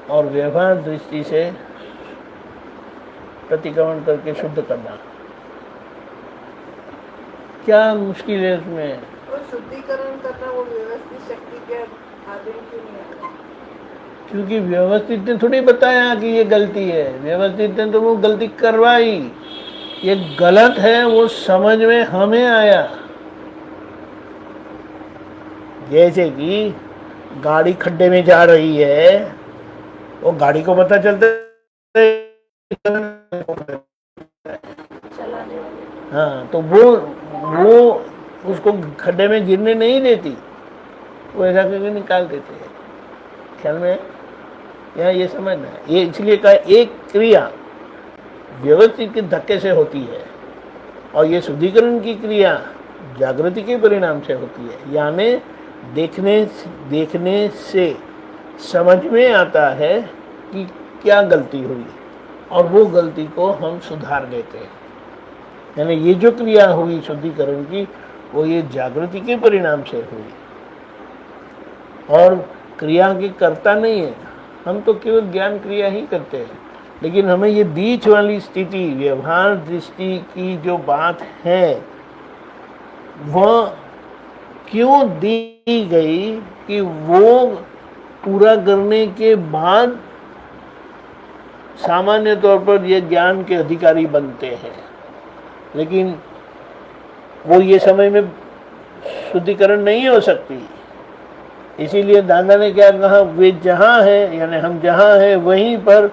और व्यवहार दृष्टि से प्रतिक्रमण करके शुद्ध करना। क्या मुश्किल है उसमें? वो शुद्धिकरण करना वो व्यवस्थित शक्ति के आधीन क्यों नहीं आता? क्योंकि व्यवस्थित ने थोड़ी बताया कि ये गलती है, व्यवस्थित ने तो वो गलती करवाई। ये गलत है वो समझ में हमें आया। जैसे कि गाड़ी खड्डे में जा रही है, वो गाड़ी को पता चलता है, हाँ, तो वो उसको खड्डे में गिरने नहीं देती, वो ऐसा करके निकाल देते हैं। ख्याल में यहाँ ये समझना है। ये इसलिए कहा एक क्रिया व्यवस्थित के धक्के से होती है और ये शुद्धिकरण की क्रिया जागृति के परिणाम से होती है। यानी देखने से समझ में आता है कि क्या गलती हुई और वो गलती को हम सुधार देते हैं। यानी ये जो क्रिया हुई शुद्धिकरण की, वो ये जागृति के परिणाम से हुई और क्रिया की करता नहीं है। हम तो केवल ज्ञान क्रिया ही करते हैं, लेकिन हमें ये बीच वाली स्थिति व्यवहार दृष्टि की जो बात है वह क्यों दी गई कि वो पूरा करने के बाद सामान्य तौर पर ये ज्ञान के अधिकारी बनते हैं, लेकिन वो ये समय में शुद्धिकरण नहीं हो सकती। इसीलिए दादा ने क्या कहा, वे जहाँ है यानी हम जहाँ है वहीं पर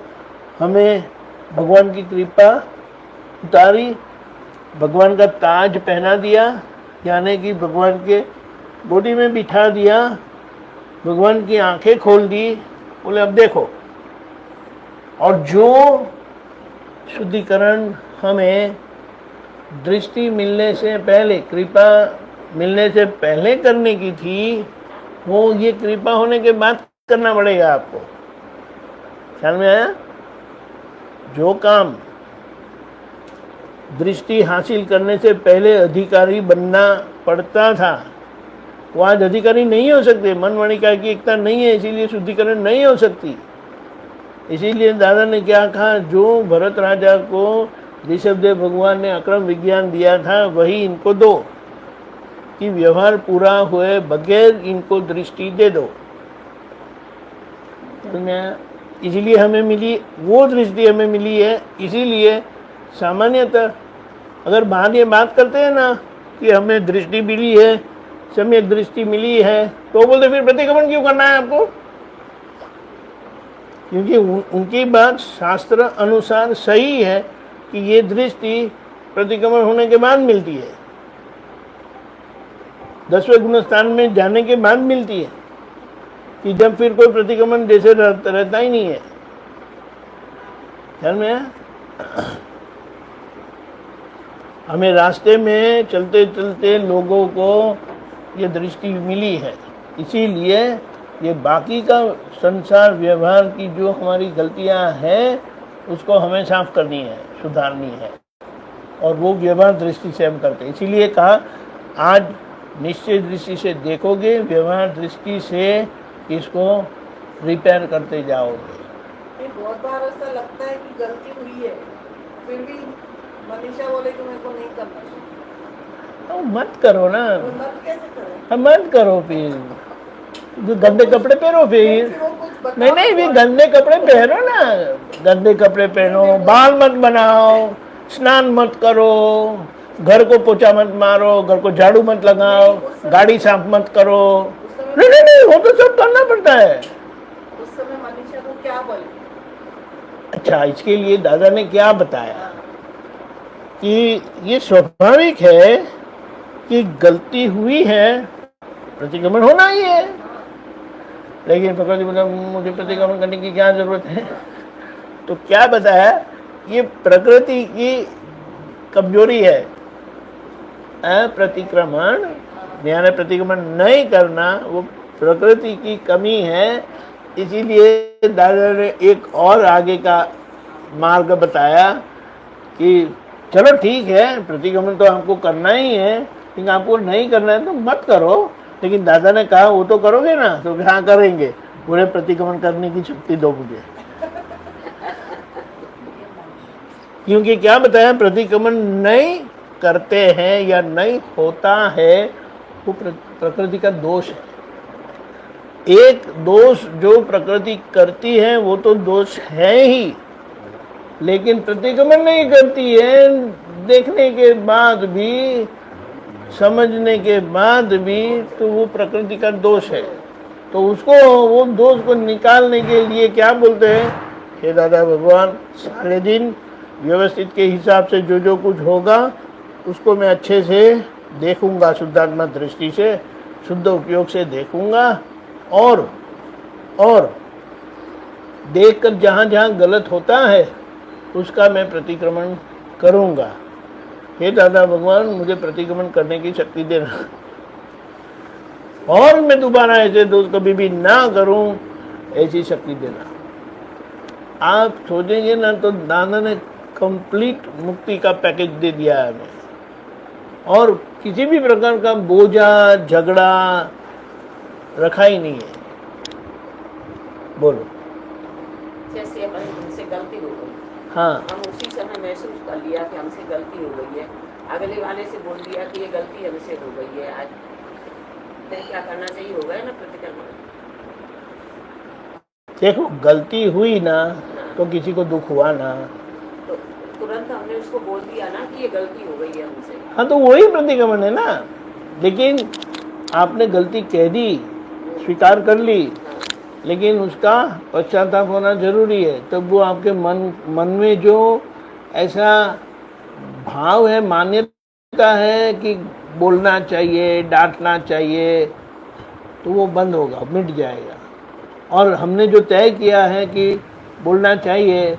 हमें भगवान की कृपा उतारी, भगवान का ताज पहना दिया, यानी कि भगवान के बॉडी में बिठा दिया, भगवान की आंखें खोल दी, बोले अब देखो। और जो शुद्धिकरण हमें दृष्टि मिलने से पहले, कृपा मिलने से पहले करने की थी, वो ये कृपा होने के बाद करना पड़ेगा आपको। ख्याल में आया? जो काम दृष्टि हासिल करने से पहले अधिकारी बनना पड़ता था, वो आज अधिकारी नहीं हो सकते। मन वाणिका की एकता नहीं है, इसीलिए शुद्धिकरण नहीं हो सकती। इसीलिए दादा ने क्या कहा, जो भरत राजा को ऋषभदेव भगवान ने अक्रम विज्ञान दिया था वही इनको दो, कि व्यवहार पूरा हुए बगैर इनको दृष्टि दे दो। इसीलिए हमें मिली वो दृष्टि, हमें मिली है। इसीलिए सामान्यतः अगर बाहर ये बात करते हैं ना कि हमें दृष्टि मिली है, सम्यक दृष्टि मिली है, तो बोलते फिर प्रतिक्रमण क्यों करना है आपको? क्योंकि उनकी बात शास्त्र अनुसार सही है कि ये दृष्टि प्रतिक्रमण होने के बाद मिलती है, 10वें गुणस्थान में जाने के बाद मिलती है, कि जब फिर कोई प्रतिक्रमण जैसे रहता ही नहीं है। ख्याल में है? हमें रास्ते में चलते चलते लोगों को ये दृष्टि मिली है, इसीलिए ये बाकी का संसार व्यवहार की जो हमारी गलतियां हैं उसको हमें साफ करनी है, सुधारनी है, और वो व्यवहार दृष्टि से हम करते हैं। इसीलिए कहा आज निश्चय दृष्टि से देखोगे, व्यवहार दृष्टि से इसको रिपेयर करते जाओगे। बहुत बार ऐसा लगता है कि गलती हुई है, फिर भी मनीषा बोले कि मेरे को नहीं करना चाहिए। तो मत करो ना, तो मत कैसे करें? हम मत करो, फिर जो गंदे कपड़े पहनो, फिर नहीं भी गंदे कपड़े पहनो ना, गंदे कपड़े पहनो, बाल मत बनाओ, स्नान मत करो, घर को पोछा मत मारो, घर को झाड़ू मत लगाओ, गाड़ी साफ मत करो। नहीं, वो तो सब करना पड़ता है। उस समय मनीषा को क्या बोले? अच्छा, इसके लिए दादा ने क्या बताया कि ये स्वाभाविक है कि गलती हुई है, प्रतिक्रमण होना ही है, लेकिन प्रकृति बोला मुझे प्रतिक्रमण करने की क्या जरूरत है? तो क्या बताया, ये प्रकृति की कमजोरी है, अप्रतिक्रमण यानी प्रतिक्रमण नहीं करना वो प्रकृति की कमी है। इसीलिए दादा ने एक और आगे का मार्ग बताया कि चलो ठीक है, प्रतिक्रमण तो हमको करना ही है, लेकिन आपको नहीं करना है तो मत करो। लेकिन दादा ने कहा वो तो करोगे ना, तो हाँ करेंगे, पूरे प्रतिक्रमण करने की शक्ति दो मुझे। क्योंकि क्या बताया, प्रतिक्रमण नहीं करते हैं या नहीं होता है वो प्रकृति का दोष है। एक दोष जो प्रकृति करती है वो तो दोष है ही, लेकिन प्रतिक्रमण नहीं करती है, देखने के बाद भी, समझने के बाद भी, तो वो प्रकृति का दोष है। तो उसको, वो दोष को निकालने के लिए क्या बोलते हैं, हे दादा भगवान, सारे दिन व्यवस्थित के हिसाब से जो जो कुछ होगा उसको मैं अच्छे से देखूंगा, शुद्धात्मा दृष्टि से, शुद्ध उपयोग से देखूंगा, और देखकर जहाँ जहाँ गलत होता है उसका मैं प्रतिक्रमण करूंगा। हे दादा भगवान, मुझे प्रतिक्रमण करने की शक्ति देना, और मैं दोबारा ऐसे दोष कभी भी ना करूं, ऐसी शक्ति देना। आप सोचेंगे ना तो दादा ने कंप्लीट मुक्ति का पैकेज दे दिया है हमें, और किसी भी प्रकार का बोझा झगड़ा रखा ही नहीं है। बोलो। जैसे हमसे गलती हो गई, हाँ, हम उसी समय महसूस कर लिया कि हमसे गलती हो गई है, अगले वाले से बोल दिया कि ये गलती हमसे हो गई है, आज फिर क्या करना चाहिए, होगा ना प्रतिक्रमण। देखो गलती हुई ना तो किसी को दुख हुआ ना, तो तुरंत हमने उसको बोल दिया ना कि ये गलती हो गई है हमसे। हाँ, तो वही प्रतिक्रमण है ना। लेकिन आपने गलती कह दी, स्वीकार कर ली, लेकिन उसका पश्चाताप होना जरूरी है। तब वो आपके मन में जो ऐसा भाव है, मान्यता है कि बोलना चाहिए, डांटना चाहिए, तो वो बंद होगा, मिट जाएगा। और हमने जो तय किया है कि बोलना चाहिए,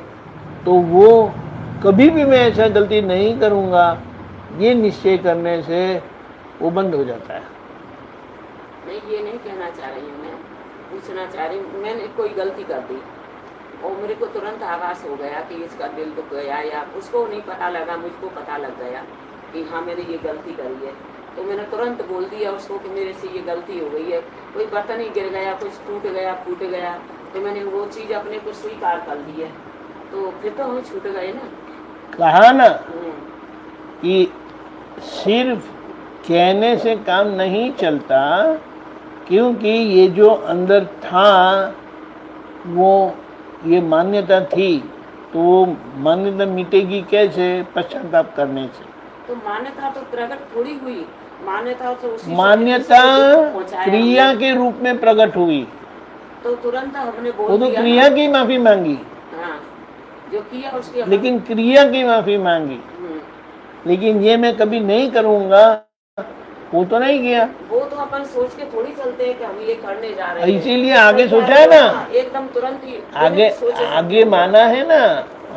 तो वो कभी भी मैं ऐसा गलती नहीं करूँगा, ये निश्चय करने से वो बंद हो जाता है। नहीं, ये नहीं कहना चाह रही हूँ, मैं पूछना चाह रही हूँ, मैंने कोई गलती कर दी और मेरे को तुरंत आभास हो गया कि इसका दिल दुख गया, या उसको नहीं पता लगा, मुझको पता लग गया कि हाँ मैंने ये गलती करी है, तो मैंने तुरंत बोल दिया उसको कि मेरे से ये गलती हो गई है। कोई बर्तन ही गिर गया, कुछ टूट गया, फूट गया, तो मैंने वो चीज़ अपने को स्वीकार कर ली है, तो फिर तो हम छूट गए ना। कहा ना कि सिर्फ कहने से काम नहीं चलता, क्योंकि ये जो अंदर था वो ये मान्यता थी, तो वो मान्यता मिटेगी कैसे? पश्चाताप करने से। तो मान्यता तो प्रकट थोड़ी हुई, मान्यता तो उसी मान्यता क्रिया के रूप में प्रकट हुई, तो तुरंत हमने बोल वो तो दिया क्रिया की माफी मांगी, हाँ, जो किया उसकी लेकिन क्रिया की माफी मांगी। लेकिन ये मैं कभी नहीं करूँगा, वो तो नहीं किया। वो तो अपन सोच के थोड़ी चलते हैं कि हम ये करने जा रहे हैं, इसीलिए आगे सोचा है ना, एकदम तुरंत ही आगे माना है ना,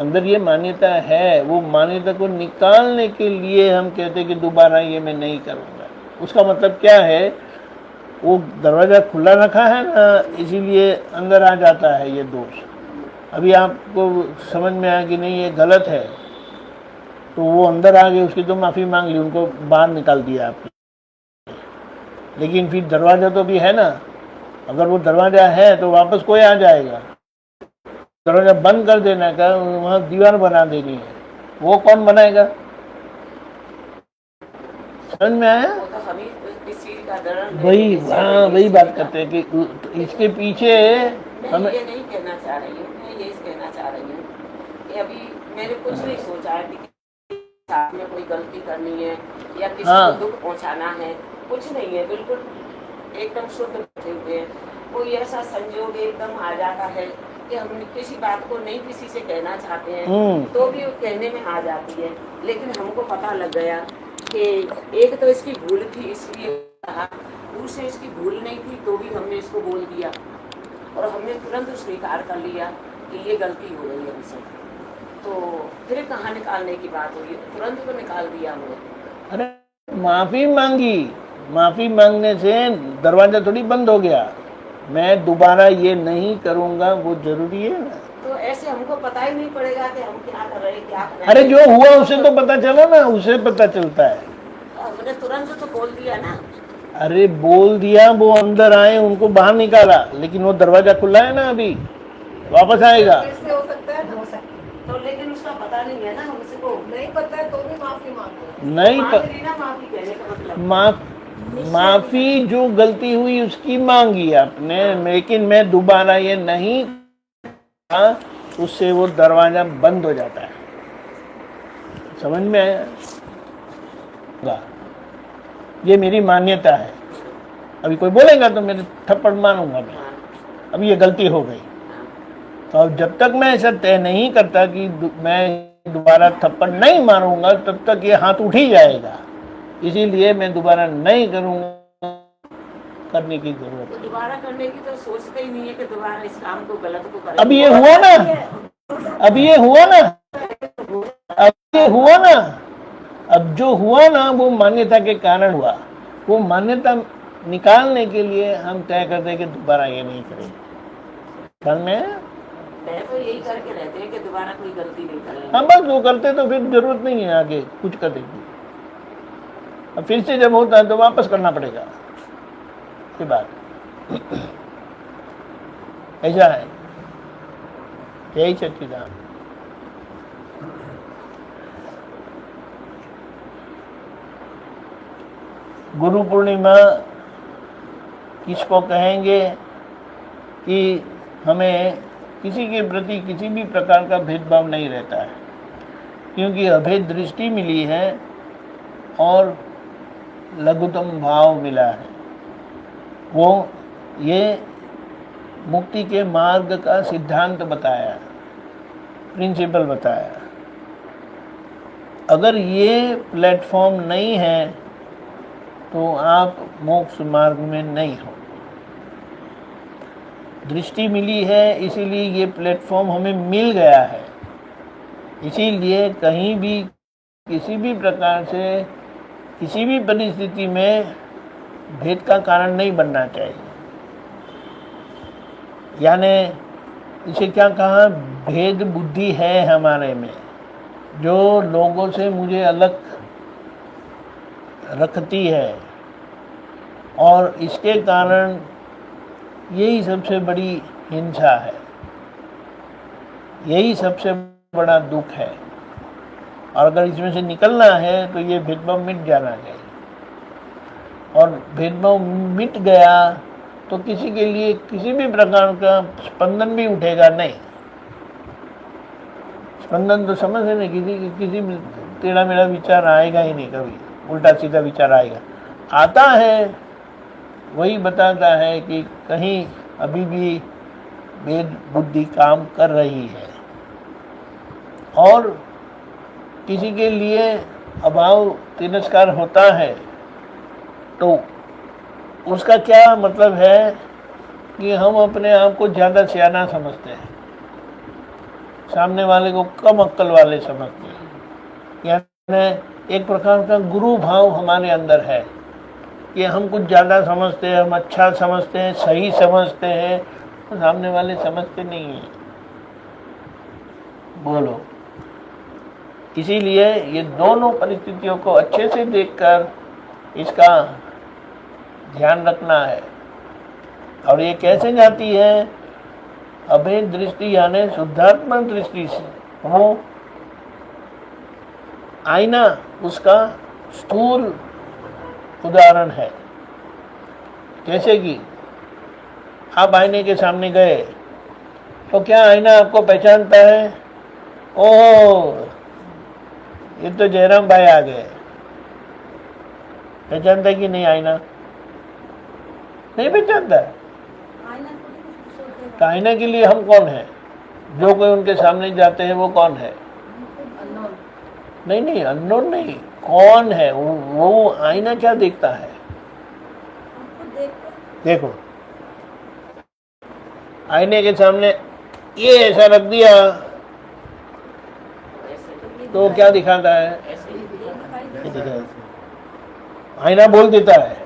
अंदर ये मान्यता है। वो मान्यता को निकालने के लिए हम कहते हैं कि दोबारा ये मैं नहीं करूँगा। उसका मतलब क्या है? वो दरवाज़ा खुला रखा है ना, इसीलिए अंदर आ जाता है ये दोष। अभी आपको समझ में आया कि नहीं ये गलत है, तो वो अंदर आ गए, उसकी तो माफ़ी मांग ली, उनको बाहर निकाल दिया आपने। लेकिन फिर दरवाज़ा तो भी है ना, अगर वो दरवाज़ा है तो वापस कोई आ जाएगा। दरवाज़ा बंद कर देना का, वहाँ दीवार बना देनी है, वो कौन बनाएगा? समझ में आया? वही, हाँ, वही बात करते हैं कि इसके पीछे हमें ये नहीं कहना चाह रही हूँ, मैं ये कहना चाह रही हूँ कि अभी मैंने कुछ नहीं सोचा है कि साथ में कोई गलती करनी है या किसी को दुख पहुँचाना है, कुछ नहीं है, बिल्कुल एकदम शुद्ध बैठे हुए हैं। कोई ऐसा संजोग एकदम आ जाता है कि हम किसी बात को नहीं किसी से कहना चाहते हैं, तो भी वो कहने में आ जाती है। लेकिन हमको पता लग गया कि एक तो इसकी भूल थी, इसलिए कहा, दूसरे इसकी भूल नहीं थी, तो भी हमने इसको बोल दिया और हमने तुरंत स्वीकार कर लिया कि ये गलती हो गई हमसे। तो फिर कहाँ निकालने की बात हुई, तुरंत को निकाल दिया हमने। अरे माफ़ी मांगी, माफ़ी मांगने से दरवाज़ा थोड़ी बंद हो गया। मैं दोबारा ये नहीं करूँगा, वो जरूरी है ना। तो ऐसे हमको पता ही नहीं पड़ेगा कि हम क्या कर रहे हैं, क्या कर रहे हैं। अरे जो हुआ उसे तो पता चला ना, उसे पता चलता है। हमने तुरंत तो बोल दिया ना। अरे बोल दिया, वो अंदर आए, उनको बाहर निकाला, लेकिन वो दरवाजा खुला है ना, अभी वापस आएगा। कैसे हो सकता है? हो सकता है, तो लेकिन उसका पता नहीं है ना, हमसे को नहीं पता है तो भी माफी मांगो। नहीं माफी कहने का मतलब माफी जो गलती हुई उसकी मांगी आपने, लेकिन मैं दोबारा ये नहीं, उससे वो दरवाजा बंद हो जाता है। समझ में आया? ये मेरी मान्यता है। अभी कोई बोलेगा तो मेरे थप्पड़ मारूंगा मैं, अभी ये गलती हो गई। तो अब जब तक मैं ऐसा तय नहीं करता कि मैं दोबारा थप्पड़ नहीं मारूंगा, तब तक ये हाथ उठ ही जाएगा। इसीलिए मैं दोबारा नहीं करूंगा, करने की जरूरत है। दोबारा करने की तो सोचते ही नहीं है कि दोबारा इस काम को गलत को करें। अब ये हुआ ना, अब ये हुआ ना, अब ये हुआ ना, अब जो हुआ ना वो मान्यता के कारण हुआ। वो मान्यता निकालने के लिए हम तय करते हैं कि दोबारा ये नहीं करेंगे। समझ में? तय तो यही करके रहते हैं कि दोबारा कोई गलती नहीं करेंगे। हाँ, बस वो करते तो फिर जरूरत नहीं है आगे कुछ करने की। अब फिर से जब होता है तो वापस करना पड़ेगा। ये बात ऐसा है। यही सच्चिदानंद। गुरु पूर्णिमा किसको कहेंगे कि हमें किसी के प्रति किसी भी प्रकार का भेदभाव नहीं रहता है, क्योंकि अभेद दृष्टि मिली है और लघुतम भाव मिला है। वो ये मुक्ति के मार्ग का सिद्धांत बताया, प्रिंसिपल बताया। अगर ये प्लेटफॉर्म नहीं है तो आप मोक्ष मार्ग में नहीं हो। दृष्टि मिली है इसीलिए ये प्लेटफॉर्म हमें मिल गया है। इसीलिए कहीं भी किसी भी प्रकार से किसी भी परिस्थिति में भेद का कारण नहीं बनना चाहिए। यानी इसे क्या कहा, भेद बुद्धि है हमारे में जो लोगों से मुझे अलग रखती है, और इसके कारण यही सबसे बड़ी हिंसा है, यही सबसे बड़ा दुख है। और अगर इसमें से निकलना है तो ये भेदभाव मिट जाना चाहिए। और भेदभाव मिट गया तो किसी के लिए किसी भी प्रकार का स्पंदन भी उठेगा नहीं। स्पंदन तो समझ है ना, किसी टेढ़ा मेढ़ा विचार आएगा ही नहीं, कभी उल्टा सीधा विचार आएगा। आता है वही बताता है कि कहीं अभी भी भेद बुद्धि काम कर रही है। और किसी के लिए अभाव तिरस्कार होता है तो उसका क्या मतलब है कि हम अपने आप को ज़्यादा सियाना समझते हैं, सामने वाले को कम अक्ल वाले समझते हैं। यानी एक प्रकार का गुरु भाव हमारे अंदर है कि हम कुछ ज़्यादा समझते हैं, हम अच्छा समझते हैं, सही समझते हैं, तो सामने वाले समझते नहीं हैं। बोलो। इसीलिए ये दोनों परिस्थितियों को अच्छे से देखकर इसका ध्यान रखना है। और ये कैसे जाती है? अभेद दृष्टि यानी शुद्धात्मक दृष्टि से। वो आईना उसका स्थूल उदाहरण है। जैसे कि आप आईने के सामने गए तो क्या आईना आपको पहचानता है? ओह, ये तो जयराम भाई आ गए। पहचानता है कि नहीं? आईना नहीं पहचानता है। तो आईना के लिए हम कौन है? जो कोई उनके सामने जाते हैं वो कौन है? नहीं, अननोन नहीं, कौन है वो आईना क्या देखता है? देखो, आईने के सामने ये ऐसा रख दिया तो क्या दिखाता है? आईना बोल देता है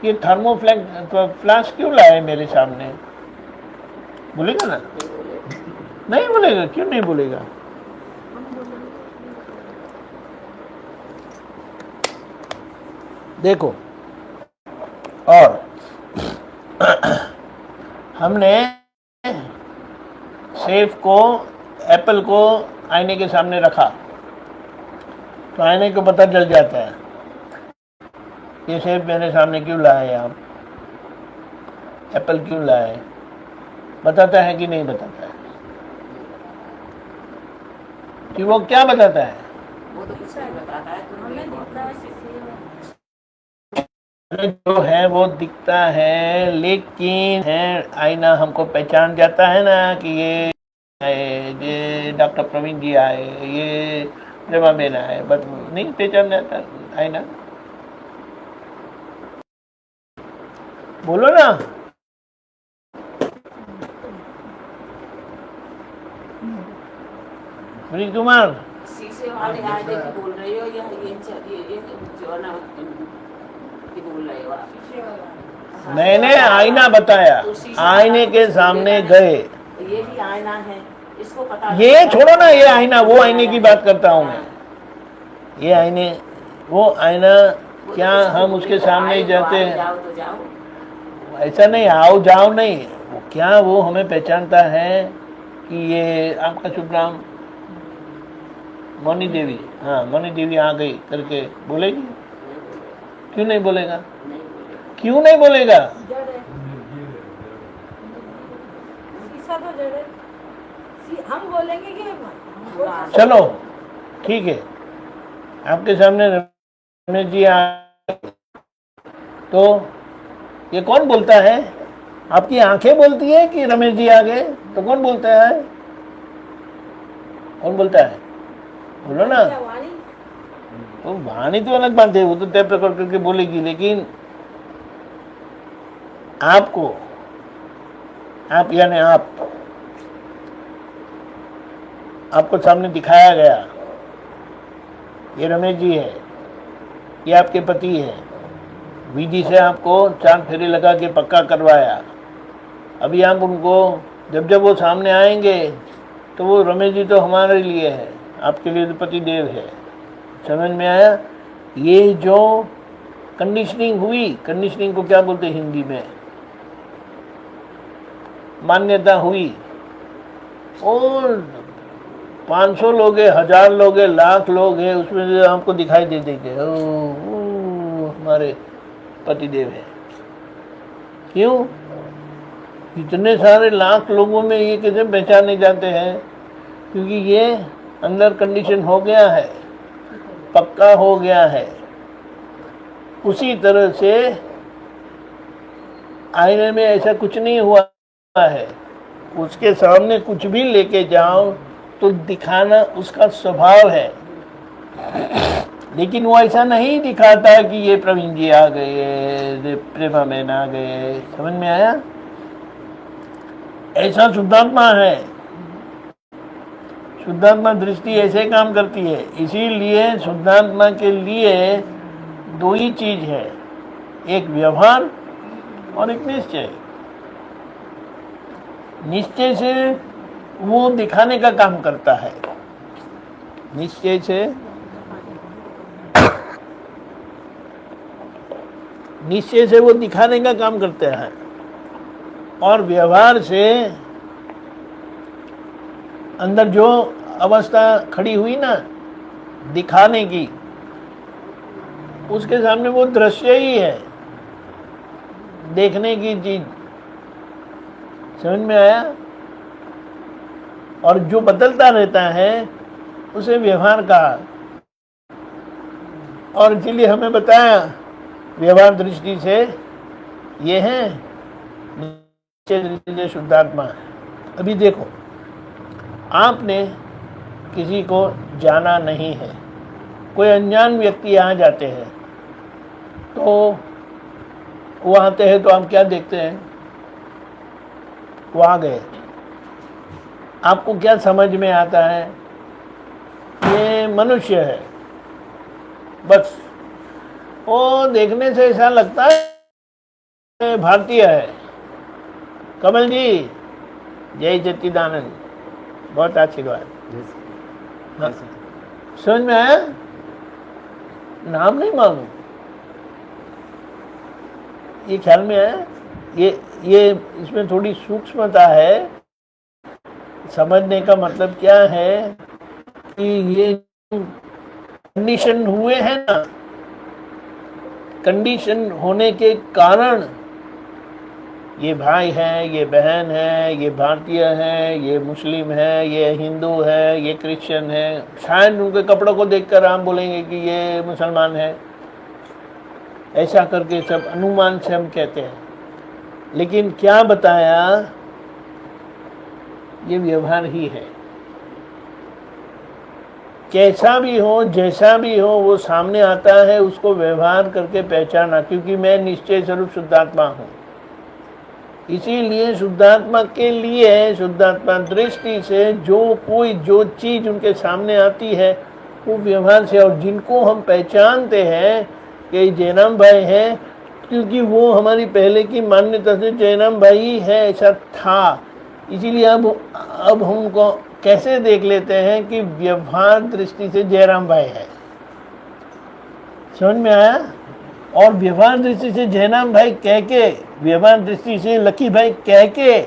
कि थर्मोफ्लास्क क्यों लाए मेरे सामने? बोलेगा ना? नहीं बोलेगा। क्यों नहीं बोलेगा? देखो, और हमने सेफ को, एप्पल को आईने के सामने रखा तो आईने को पता चल जाता है ये सेफ मेरे सामने क्यों लाए आप, एप्पल क्यों लाए? बताता है कि नहीं बताता है? कि वो क्या बताता है? वो तो कुछ नहीं बताता है, जो है वो दिखता है, लेकिन है आईना हमको पहचान जाता है ना कि ये डॉक्टर प्रवीण जी आए, ये जमा मेरा है, बस नहीं पहचान जाता आईना। बोलो ना। ब्रिज कुमार, शीशे वाले आईने की बोल रही हो या ये जो है ना की बोल रहे हो आप? मैंने आईना बताया, आईने के सामने गए। ये भी आईना है, इसको पता ये छोड़ो ना, ये आईना, वो आईने की बात करता हूँ मैं। ये आईने, वो आईना क्या हम उसके सामने जाते हैं? जाओ तो जाओ। ऐसा नहीं, आओ जाओ नहीं, वो क्या वो हमें पहचानता है कि ये आपका शुभ नाम मनी देवी, हाँ मनी देवी आ गई करके बोलेगी? क्यों नहीं बोलेगा? क्यों नहीं बोलेगा? हम बोलेंगे कि चलो ठीक है, आपके सामने रमेश जी आ तो ये कौन बोलता है? आपकी आंखें बोलती है कि रमेश जी आ गए? तो कौन बोलता है? कौन बोलता है? बोलो ना। वाणी तो वाणी तो अलग बात है, वो तो टेप रिकॉर्ड करके बोलेगी, लेकिन आपको, आप यानी आपको सामने दिखाया गया ये रमेश जी है, ये आपके पति है, विधि से आपको 4 फेरे लगा के पक्का करवाया। अभी आप उनको जब जब वो सामने आएंगे तो वो रमेश जी तो हमारे लिए है, आपके लिए तो पति देव है। समझ में आया? ये जो कंडीशनिंग हुई, कंडीशनिंग को क्या बोलते हैं हिंदी में? मान्यता हुई। और 500 लोग हैं, 1000 लोग हैं, लाख लोग हैं, उसमें से आपको दिखाई दे देंगे हमारे पतिदेव है। क्यों? इतने सारे लाख लोगों में ये कैसे पहचाने जाते हैं? क्योंकि ये अंदर कंडीशन हो गया है, पक्का हो गया है। उसी तरह से आईने में ऐसा कुछ नहीं हुआ है, उसके सामने कुछ भी लेके जाओ तो दिखाना उसका स्वभाव है, लेकिन वो ऐसा नहीं दिखाता कि ये प्रवीण जी आ गए, प्रेमा बहन आ गए। समझ में आया? ऐसा शुद्धात्मा है। शुद्धात्मा दृष्टि ऐसे काम करती है। इसीलिए शुद्धात्मा के लिए 2 ही चीज है, एक व्यवहार और एक निश्चय। निश्चय से वो दिखाने का काम करता है, निश्चय से वो दिखाने का काम करते हैं, और व्यवहार से अंदर जो अवस्था खड़ी हुई ना दिखाने की, उसके सामने वो दृश्य ही है, देखने की चीज। समझ में आया? और जो बदलता रहता है उसे व्यवहार कहा। और इसीलिए हमें बताया व्यवहार दृष्टि से ये है, निश्चय दृष्टि से शुद्धात्मा है। अभी देखो, आपने किसी को जाना नहीं है, कोई अनजान व्यक्ति आ जाते हैं, तो वो आते हैं तो हम क्या देखते हैं? वो आ गए, आपको क्या समझ में आता है? ये मनुष्य है, बस। वो देखने से ऐसा लगता है भारतीय है। कमल जी, जय सच्चिदानंद, बहुत आशीर्वाद। हाँ, समझ में आया? नाम नहीं मालूम, ये ख्याल में आया? ये इसमें थोड़ी सूक्ष्मता है। समझने का मतलब क्या है कि ये कंडीशन हुए हैं ना, कंडीशन होने के कारण ये भाई है, ये बहन है, ये भारतीय है, ये मुस्लिम है, ये हिंदू है, ये क्रिश्चियन है। शायद उनके कपड़ों को देखकर आप बोलेंगे कि ये मुसलमान है, ऐसा करके सब अनुमान से हम कहते हैं। लेकिन क्या बताया? ये व्यवहार ही है। कैसा भी हो, जैसा भी हो, वो सामने आता है, उसको व्यवहार करके पहचाना, क्योंकि मैं निश्चय स्वरूप शुद्धात्मा हूँ। इसीलिए शुद्धात्मा के लिए, शुद्धात्मा दृष्टि से जो चीज उनके सामने आती है वो व्यवहार से, और जिनको हम पहचानते हैं कि जयराम भाई है, क्योंकि वो हमारी पहले की मान्यता से जयराम भाई ही है, ऐसा था। इसीलिए अब हमको कैसे देख लेते हैं कि व्यवहार दृष्टि से जयराम भाई है। समझ में आया? और व्यवहार दृष्टि से जयराम भाई कह के, व्यवहार दृष्टि से लकी भाई कह के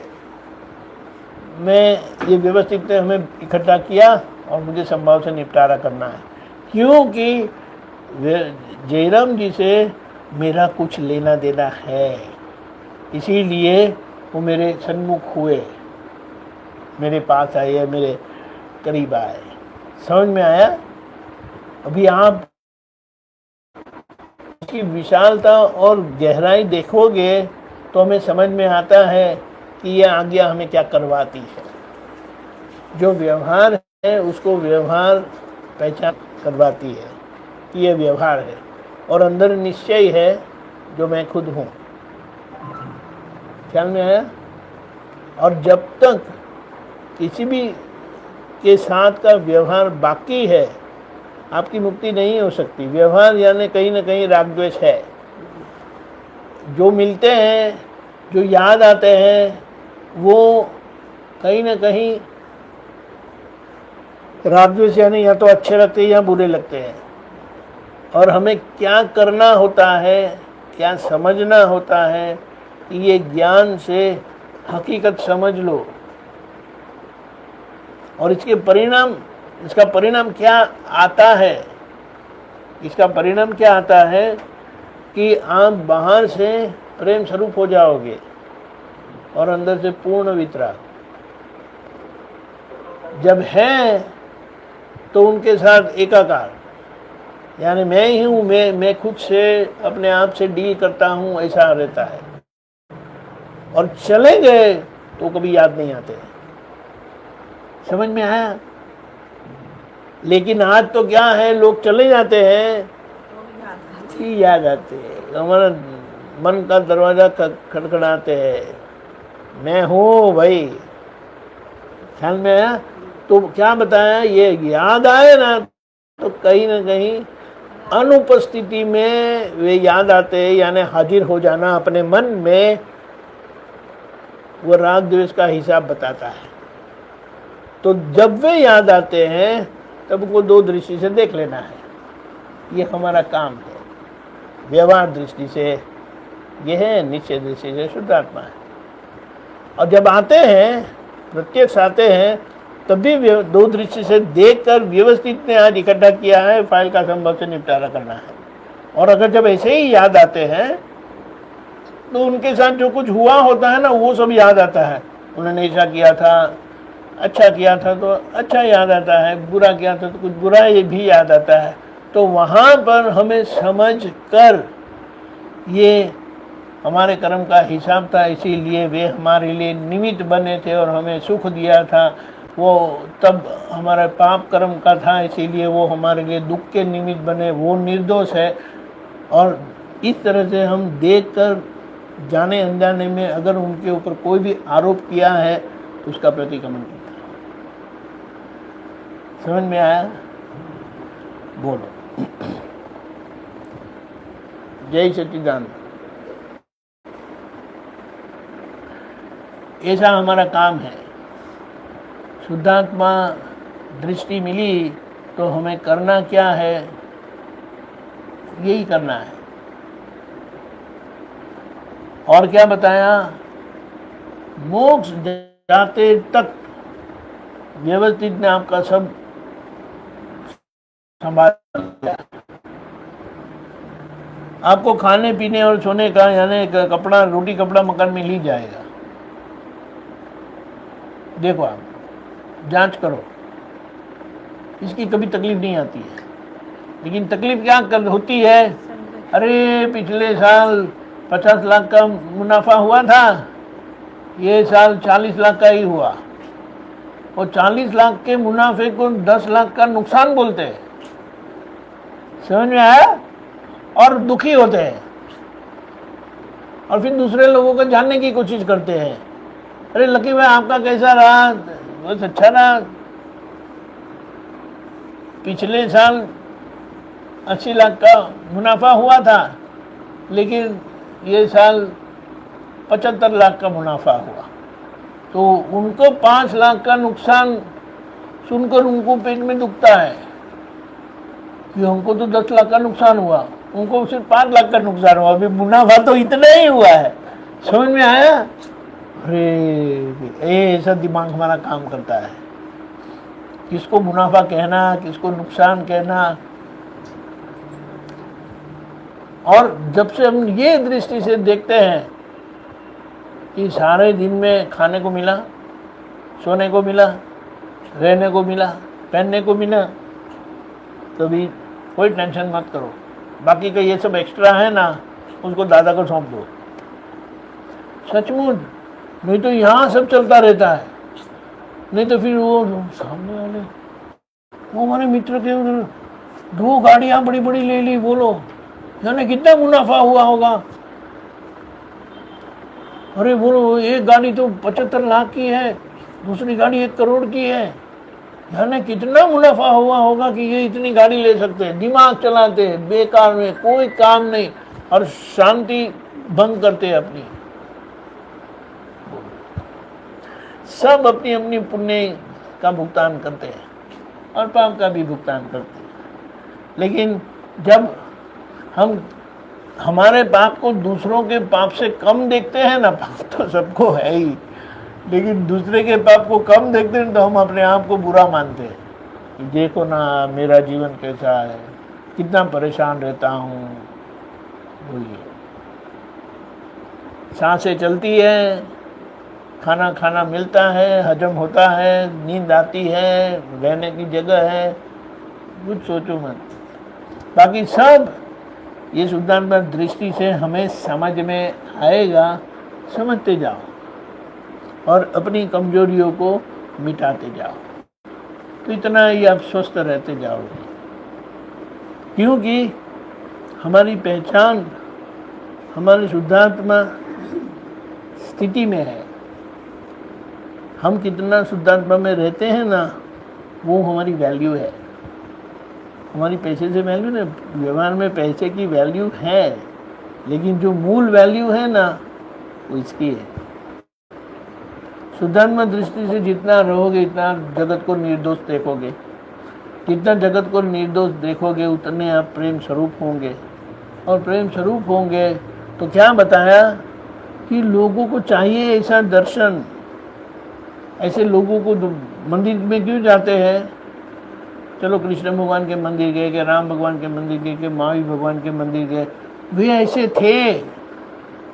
मैं ये व्यवस्थित हमें इकट्ठा किया, और मुझे संभाव से निपटारा करना है, क्योंकि जयराम जी से मेरा कुछ लेना देना है। इसीलिए वो मेरे सन्मुख हुए, मेरे पास आए, मेरे करीब आए। समझ में आया? अभी आप इसकी विशालता और गहराई देखोगे तो हमें समझ में आता है कि ये आज्ञा हमें क्या करवाती है। जो व्यवहार है उसको व्यवहार पहचान करवाती है कि ये व्यवहार है, और अंदर निश्चय है जो मैं खुद हूँ। ख्याल में आया? और जब तक किसी भी के साथ का व्यवहार बाकी है आपकी मुक्ति नहीं हो सकती। व्यवहार यानी कहीं ना कहीं राग द्वेष है। जो मिलते हैं, जो याद आते हैं, वो कहीं ना कहीं राग द्वेष यानी या तो अच्छे लगते हैं या बुरे लगते हैं। और हमें क्या करना होता है, क्या समझना होता है कि ये ज्ञान से हकीकत समझ लो, और इसका परिणाम क्या आता है। इसका परिणाम क्या आता है कि आप बाहर से प्रेम स्वरूप हो जाओगे और अंदर से पूर्ण वितराग। जब है तो उनके साथ एकाकार, यानी मैं ही हूँ, मैं खुद से अपने आप से डील करता हूँ, ऐसा रहता है। और चले गए तो कभी याद नहीं आते। समझ में आया? लेकिन आज तो क्या है, लोग चले जाते हैं ही याद आते हैं। हमारा मन का दरवाजा खटखटाते हैं, मैं हूँ भाई। ख्याल में आया? तो क्या बताया, ये याद आए ना तो कहीं ना कहीं अनुपस्थिति में वे याद आते हैं, यानी हाजिर हो जाना अपने मन में, वो राग द्वेष का हिसाब बताता है। तो जब वे याद आते हैं तब को दो दृष्टि से देख लेना है। ये हमारा काम है। व्यवहार दृष्टि से ये है, निश्चय दृष्टि से शुद्धात्मा है। और जब आते हैं, प्रत्यक्ष आते हैं, तब भी दो दृष्टि से देखकर व्यवस्थित ने आज इकट्ठा किया है, फाइल का संभव से निपटारा करना है। और अगर जब ऐसे ही याद आते हैं तो उनके साथ जो कुछ हुआ होता है ना, वो सब याद आता है। उन्होंने ऐसा किया था, अच्छा किया था तो अच्छा याद आता है, बुरा किया था तो कुछ बुरा ये भी याद आता है। तो वहाँ पर हमें समझ कर ये हमारे कर्म का हिसाब था, इसीलिए वे हमारे लिए निमित्त बने थे और हमें सुख दिया था। वो तब हमारे पाप कर्म का था, इसीलिए वो हमारे लिए दुख के निमित्त बने। वो निर्दोष है। और इस तरह से हम देख कर जाने अनजाने में अगर उनके ऊपर कोई भी आरोप किया है तो उसका प्रतिक्रमण किया। समझ में आया? बोलो। जय सच्चिदानंद। ऐसा हमारा काम है। शुद्धात्मा दृष्टि मिली तो हमें करना क्या है, यही करना है। और क्या बताया, मोक्ष जाते तक व्यवस्थित ने आपका सब संभाल लिया। आपको खाने पीने और सोने का यानी कपड़ा, रोटी कपड़ा मकान में ली जाएगा। देखो आप जांच करो, इसकी कभी तकलीफ नहीं आती है। लेकिन तकलीफ क्या होती है, अरे पिछले साल 50 लाख का मुनाफा हुआ था, ये साल 40 लाख का ही हुआ। और 40 लाख के मुनाफे को 10 लाख का नुकसान बोलते हैं। समझ में आया? और दुखी होते हैं और फिर दूसरे लोगों को जानने की कोशिश करते हैं। अरे लकी भाई आपका कैसा रहा? बस अच्छा रहा। पिछले साल 80 लाख का मुनाफा हुआ था, लेकिन ये साल 75 लाख का मुनाफा हुआ। तो उनको 5 लाख का नुकसान सुनकर उनको पेट में दुखता है कि हमको तो 10 लाख का नुकसान हुआ, उनको सिर्फ 5 लाख का नुकसान हुआ, अभी मुनाफा तो इतना ही हुआ है। समझ में आया? अरे ऐसा दिमाग हमारा काम करता है, किसको मुनाफा कहना, किसको नुकसान कहना। और जब से हम ये दृष्टि से देखते हैं कि सारे दिन में खाने को मिला, सोने को मिला, रहने को मिला, पहनने को मिला, तभी कोई टेंशन मत करो। बाकी का ये सब एक्स्ट्रा है ना, उसको दादा को सौंप दो। सचमुच, नहीं तो यहाँ सब चलता रहता है, नहीं तो फिर वो सामने वाले, वो हमारे मित्र के उधर 2 गाड़ियाँ बड़ी बड़ी ले ली, बोलो यानी कितना मुनाफा हुआ होगा। अरे बोलो, एक गाड़ी तो 75 लाख की है, दूसरी गाड़ी 1 करोड़ की है, यानी कितना मुनाफा हुआ होगा कि ये इतनी गाड़ी ले सकते हैं। दिमाग चलाते हैं बेकार में, कोई काम नहीं, और शांति भंग करते हैं अपनी। सब अपनी अपनी पुण्य का भुगतान करते हैं और पाप का भी भुगतान करते हैं। लेकिन जब हम हमारे पाप को दूसरों के पाप से कम देखते हैं ना, पाप तो सबको है ही, लेकिन दूसरे के पाप को कम देखते हैं तो हम अपने आप को बुरा मानते हैं कि देखो ना मेरा जीवन कैसा है, कितना परेशान रहता हूँ। बोलिए, सांसें चलती है, खाना खाना मिलता है, हजम होता है, नींद आती है, रहने की जगह है, कुछ सोचो मत। बाकी सब ये शुद्धात्मा दृष्टि से हमें समझ में आएगा, समझते जाओ और अपनी कमजोरियों को मिटाते जाओ, तो इतना ही आप स्वस्थ रहते जाओगे। क्योंकि हमारी पहचान हमारी शुद्धात्मा स्थिति में है। हम कितना शुद्धात्मा में रहते हैं ना, वो हमारी वैल्यू है। हमारी पैसे से वैल्यू ना, व्यवहार में पैसे की वैल्यू है, लेकिन जो मूल वैल्यू है ना, वो इसकी है। शुद्धात्मा दृष्टि से जितना रहोगे इतना जगत को निर्दोष देखोगे, जितना जगत को निर्दोष देखोगे उतने आप प्रेम स्वरूप होंगे, और प्रेम स्वरूप होंगे तो क्या बताया कि लोगों को चाहिए ऐसा दर्शन। ऐसे लोगों को मंदिर में क्यों जाते हैं? चलो कृष्ण भगवान के मंदिर गए, कि राम भगवान के मंदिर गए, कि महावीर भगवान के मंदिर गए, वे ऐसे थे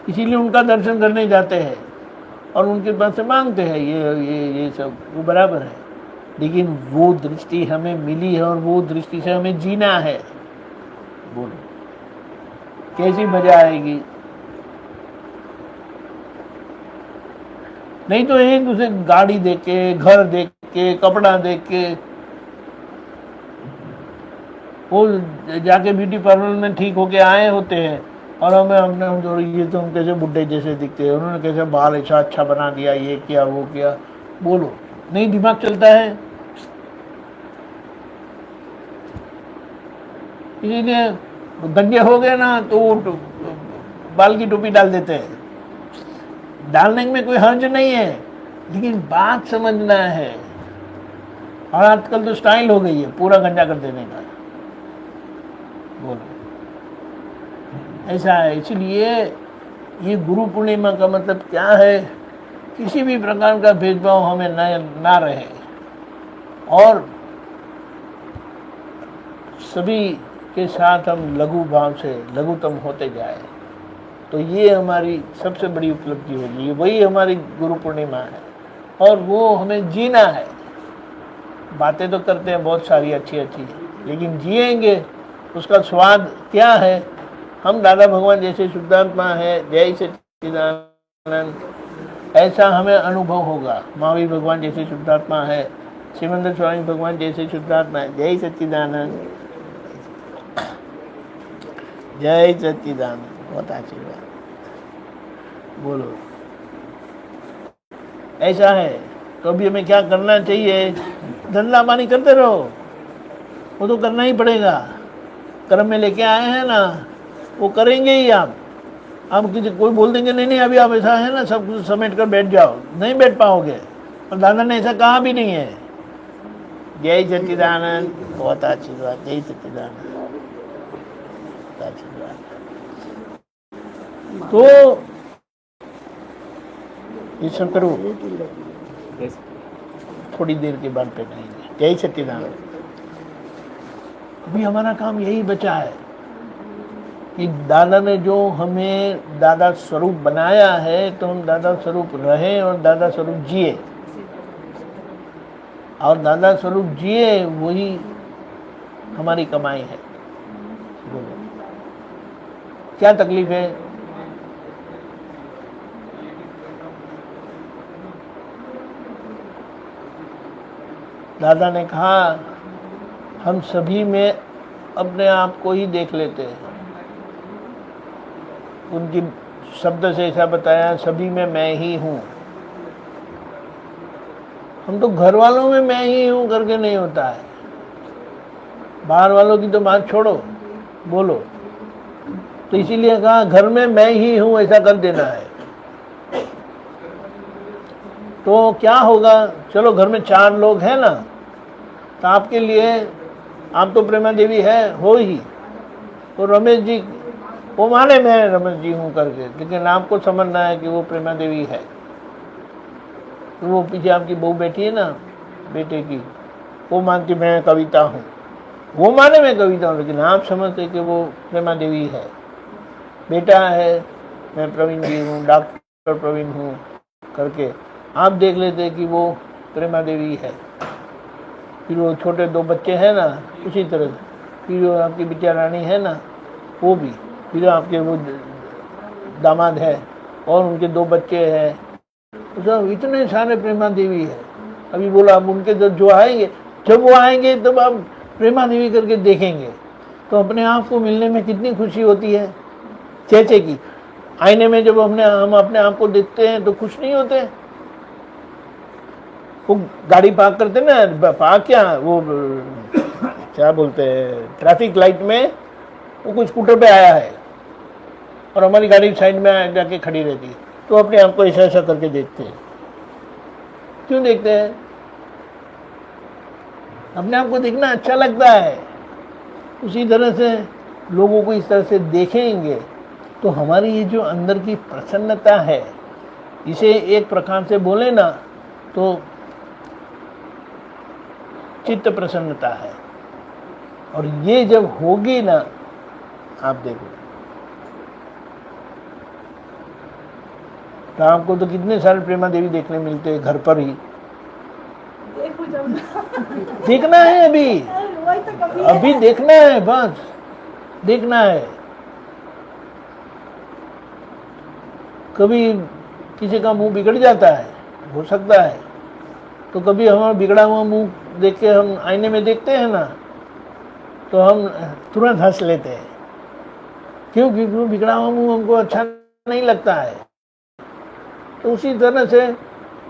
इसीलिए उनका दर्शन करने जाते हैं और उनके पास से मांगते हैं ये सब, वो बराबर है। लेकिन वो दृष्टि हमें मिली है और वो दृष्टि से हमें जीना है। बोलो कैसी मजा आएगी? नहीं तो एक दूसरे गाड़ी देख के, घर देख के, कपड़ा देख के, वो जाके ब्यूटी पार्लर में ठीक होके आए होते हैं और हमने ये तो हम कैसे बुढ़े जैसे दिखते हैं, उन्होंने कैसे बाल ऐसा अच्छा बना दिया, ये किया वो किया। बोलो नहीं दिमाग चलता है। इसीलिए गंजे हो गए ना तो बाल की टोपी डाल देते हैं। डालने में कोई हर्ज नहीं है, लेकिन बात समझना है। और आजकल तो स्टाइल हो गई है पूरा गंजा कर देने का। बोलो ऐसा है। इसलिए ये गुरु पूर्णिमा का मतलब क्या है? किसी भी प्रकार का भेदभाव हमें ना रहे और सभी के साथ हम लघु भाव से लघुतम होते जाए, तो ये हमारी सबसे बड़ी उपलब्धि होगी। वही हमारी गुरु पूर्णिमा है और वो हमें जीना है। बातें तो करते हैं बहुत सारी अच्छी अच्छी, लेकिन जिएंगे उसका स्वाद क्या है? हम दादा भगवान जैसे शुद्धात्मा है, जय सच्चिदानंद, ऐसा हमें अनुभव होगा। महावीर भगवान जैसे शुद्धात्मा है, सिमंदर स्वामी भगवान जैसे शुद्धात्मा है, जय सच्चिदानंद, जय सच्चिदानंद। बहुत आशीर्वाद। बोलो ऐसा है तो अभी हमें क्या करना चाहिए? धंधा पानी करते रहो, वो तो करना ही पड़ेगा। कर्म में लेके आए हैं ना, वो करेंगे ही। आप किसी कोई बोल देंगे नहीं अभी आप ऐसा है ना सब कुछ समेट कर बैठ जाओ, नहीं बैठ पाओगे। और दादा ने ऐसा कहा भी नहीं है। जय सच्चिदानंद। बहुत आशीर्वाद। जय सच्चिदानंद। आशीर्वाद। तो ये सब करो, थोड़ी देर के बाद पे कहेंगे जय सच्चिदानंद। अभी हमारा काम यही बचा है कि दादा ने जो हमें दादा स्वरूप बनाया है, तो हम दादा स्वरूप रहे और दादा स्वरूप जिए। और दादा स्वरूप जिए वही हमारी कमाई है। बोलो क्या तकलीफ है? दादा ने कहा हम सभी में अपने आप को ही देख लेते हैं। उनकी शब्द से ऐसा बताया, सभी में मैं ही हूँ। हम तो घर वालों में मैं ही हूँ करके नहीं होता है, बाहर वालों की तो बात छोड़ो, बोलो। तो इसीलिए कहा घर में मैं ही हूँ ऐसा कर देना है। तो क्या होगा, चलो घर में 4 लोग हैं ना, तो आपके लिए आप तो प्रेमा देवी है हो ही, तो रमेश जी वो माने मैं रमेश जी हूँ करके, लेकिन आपको समझना है कि वो प्रेमा देवी है। तो वो पीछे आपकी बहू बैठी है ना, बेटे की, वो मानती मैं कविता हूँ, वो माने मैं कविता हूँ, लेकिन आप समझते कि वो प्रेमा देवी है। बेटा है मैं प्रवीण जी हूँ, डॉक्टर प्रवीण हूँ करके आप देख लेते कि वो प्रेमा देवी है। फिर वो छोटे 2 बच्चे हैं ना, उसी तरह फिर वो आपकी बिटिया रानी है ना, वो भी, फिर आपके वो दामाद है और उनके 2 बच्चे हैं, सब इतने सारे प्रेमा देवी है। अभी बोला अब उनके जो आएंगे, जब वो आएंगे तब आप प्रेमा देवी करके देखेंगे तो अपने आप को मिलने में कितनी खुशी होती है। चेचे की आईने में जब हम अपने आप को देखते हैं तो खुश नहीं होते। वो गाड़ी पार्क करते ना, पार्क क्या बोलते हैं, ट्रैफिक लाइट में वो कुछ स्कूटर पे आया है और हमारी गाड़ी साइड में जाके खड़ी रहती है, तो अपने आप को ऐसा ऐसा करके देखते हैं। क्यों देखते हैं? अपने आप को देखना अच्छा लगता है। उसी तरह से लोगों को इस तरह से देखेंगे तो हमारी ये जो अंदर की प्रसन्नता है, इसे एक प्रकार से बोले ना तो चित्त प्रसन्नता है। और ये जब होगी ना, आप देखो तो आपको तो कितने सारे प्रेमा देवी देखने मिलते हैं घर पर ही। देखो जब देखना है अभी, वही तो कभी अभी देखना है, बस देखना है। कभी किसी का मुंह बिगड़ जाता है, हो सकता है, तो कभी हमारा बिगड़ा हुआ मुंह देख के हम आईने में देखते हैं ना, तो हम तुरंत हंस लेते हैं। क्यों? क्योंकि वो बिगड़ा हुआ मुंह हमको अच्छा नहीं लगता है। तो उसी तरह से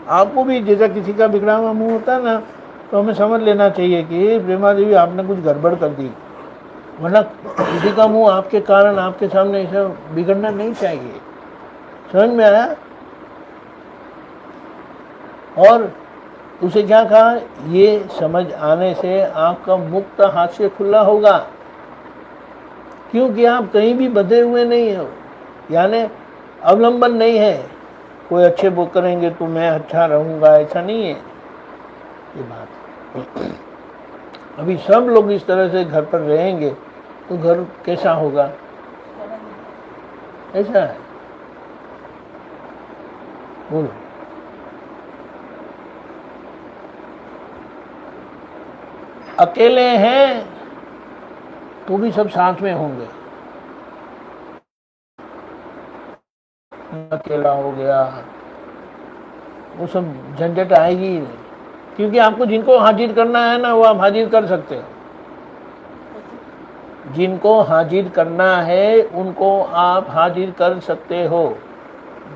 आपको भी जैसा किसी का बिगड़ा हुआ मुंह होता है ना, तो हमें समझ लेना चाहिए कि प्रेमा देवी आपने कुछ गड़बड़ कर दी, वरना किसी का मुंह आपके कारण आपके सामने ऐसा बिगड़ना नहीं चाहिए। समझ में आया? और उसे क्या कहा, ये समझ आने से आपका मुक्त हाथ से खुला होगा, क्योंकि आप कहीं भी बंधे हुए नहीं हो, यानी अवलंबन नहीं है। कोई अच्छे वो करेंगे तो मैं अच्छा रहूँगा, ऐसा नहीं है ये बात। अभी सब लोग इस तरह से घर पर रहेंगे तो घर कैसा होगा? ऐसा है, बोलो। अकेले हैं तो भी सब साथ में होंगे। अकेला हो गया वो सब झंझट आएगी ही नहीं, क्योंकि आपको जिनको हाजिर करना है ना, वो आप हाजिर कर सकते हो। जिनको हाजिर करना है उनको आप हाजिर कर सकते हो।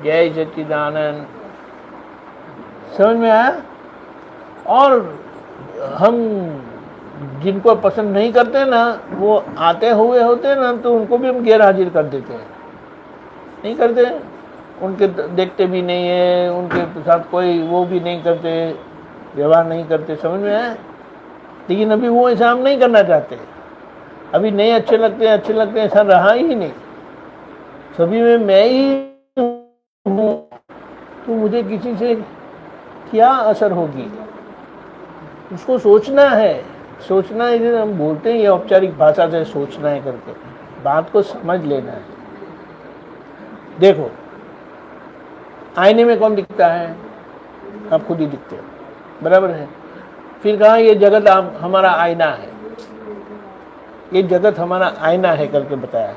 जय सच्चिदानंद। समझ में आया? और हम जिनको पसंद नहीं करते ना, वो आते हुए होते ना, तो उनको भी हम गैर हाजिर कर देते हैं। नहीं करते, उनके देखते भी नहीं है, उनके साथ कोई वो भी नहीं करते, व्यवहार नहीं करते। समझ में आया? लेकिन अभी वो ऐसा हम नहीं करना चाहते। अभी नहीं अच्छे लगते ऐसा रहा ही नहीं। सभी में मैं ही हूँ, तो मुझे किसी से क्या असर होगी, उसको सोचना है। सोचना है, हम बोलते हैं ये औपचारिक भाषा से सोचना है करके, बात को समझ लेना है। देखो आईने में कौन दिखता है? आप खुद ही दिखते हो, बराबर है। फिर कहा ये जगत हमारा आईना है, ये जगत हमारा आईना है करके बताया।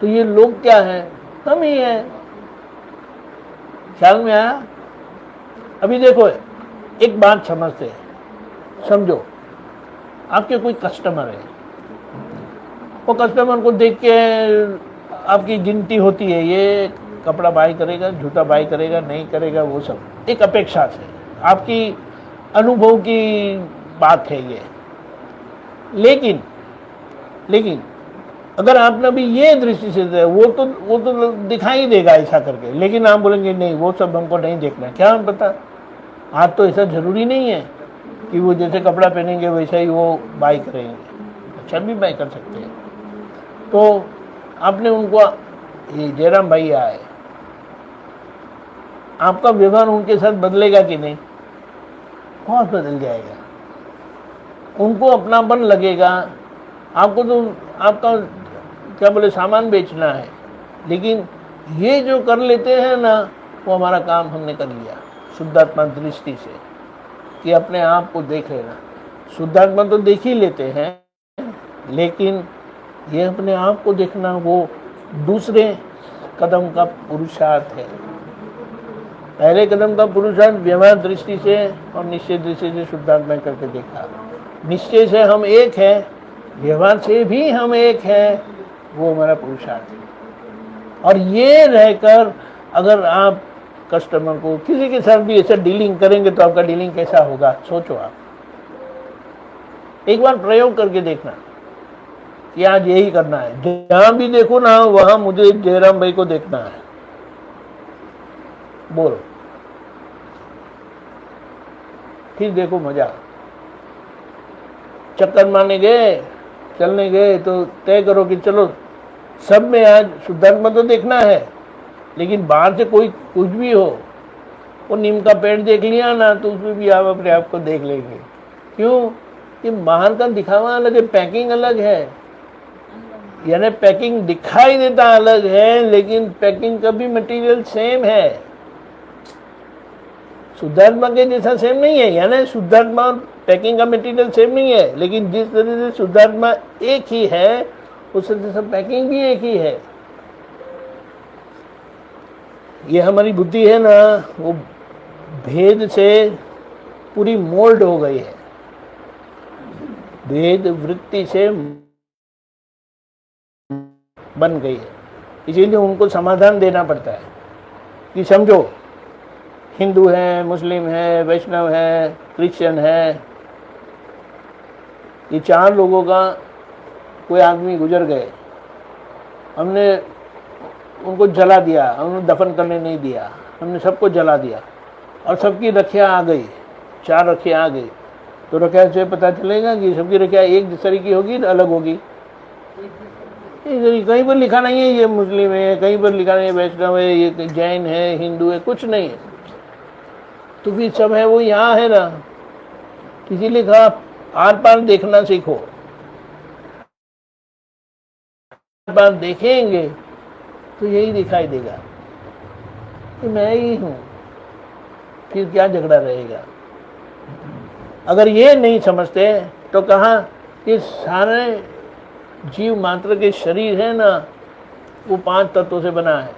तो ये लोग क्या है? हम ही है। ख्याल में आया? अभी देखो, एक बात समझते हैं, समझो, आपके कोई कस्टमर है, वो कस्टमर को देख के आपकी गिनती होती है, ये कपड़ा बाई करेगा, जूता बाई करेगा, नहीं करेगा, वो सब एक अपेक्षा से, आपकी अनुभव की बात है ये। लेकिन अगर आपने भी ये दृष्टि से वो तो दिखाई देगा ऐसा करके, लेकिन आप बोलेंगे नहीं वो सब हमको नहीं देखना, क्या हम पता, आज तो ऐसा जरूरी नहीं है कि वो जैसे कपड़ा पहनेंगे वैसा ही वो बाई करेंगे, अच्छा भी बाई कर सकते हैं। तो आपने उनको, ये जयराम भाई आए, आपका व्यवहार उनके साथ बदलेगा कि नहीं? बहुत बदल जाएगा, उनको अपनापन लगेगा। आपको तो आपका क्या बोले सामान बेचना है, लेकिन ये जो कर लेते हैं ना, वो हमारा काम हमने कर लिया शुद्धात्मा दृष्टि से, कि अपने आप को देख लेना। शुद्धात्मा तो देख ही लेते हैं, लेकिन ये अपने आप को देखना वो दूसरे कदम का पुरुषार्थ है। पहले कदम का पुरुषार्थ व्यवहार दृष्टि से और निश्चय दृष्टि से शुद्धात्मा करके देखा। निश्चय से हम एक है, व्यवहार से भी हम एक है, वो हमारा पुरुषार्थ है। और ये रहकर अगर आप कस्टमर को किसी के साथ भी ऐसा डीलिंग करेंगे तो आपका डीलिंग कैसा होगा, सोचो आप, एक बार प्रयोग करके देखना कि आज यही करना है। जहां भी देखो ना, वहां मुझे जयराम भाई को देखना है, बोलो, फिर देखो मजा। चक्कर मारने गए, चलने गए, तो तय करो कि चलो सब में आज शुद्धात्मा तो देखना है, लेकिन बाहर से कोई कुछ भी हो, वो नीम का पेड़ देख लिया ना, तो उसमें भी आप अपने आप को देख लेंगे। क्यों? कि बाहर का दिखावा अलग है, पैकिंग अलग है, यानी पैकिंग दिखाई देता अलग है, लेकिन पैकिंग का भी मटेरियल सेम है, शुद्धात्मा के जैसा सेम नहीं है। यानी शुद्धात्मा और पैकिंग का मटेरियल सेम नहीं है, लेकिन जिस तरह से शुद्धात्मा एक ही है, उस तरह से पैकिंग भी एक ही है। ये हमारी बुद्धि है ना, वो भेद से पूरी मोल्ड हो गई है, भेद वृत्ति से बन गई है। इसीलिए उनको समाधान देना पड़ता है कि समझो, हिंदू है, मुस्लिम है, वैष्णव है, क्रिश्चियन है, ये चार लोगों का कोई आदमी गुजर गए, हमने उनको जला दिया, हमने दफन करने नहीं दिया, हमने सबको जला दिया, और सबकी रखियाँ आ गई, 4 रखियाँ आ गई, तो रखिया से पता चलेगा कि सबकी रखिया एक दूसरे की होगी ना अलग होगी? कहीं पर लिखा नहीं है ये मुस्लिम है, कहीं पर लिखा नहीं है वैष्णव है, ये जैन है, हिंदू है, कुछ नहीं है। तो फिर सब है वो यहाँ है ना, इसीलिए कहा आर पार देखना सीखो। आर पार देखेंगे तो यही दिखाई देगा कि मैं ही हूँ, फिर क्या झगड़ा रहेगा। अगर ये नहीं समझते तो कहा कि सारे जीव मात्र के शरीर है ना, वो 5 तत्वों से बना है,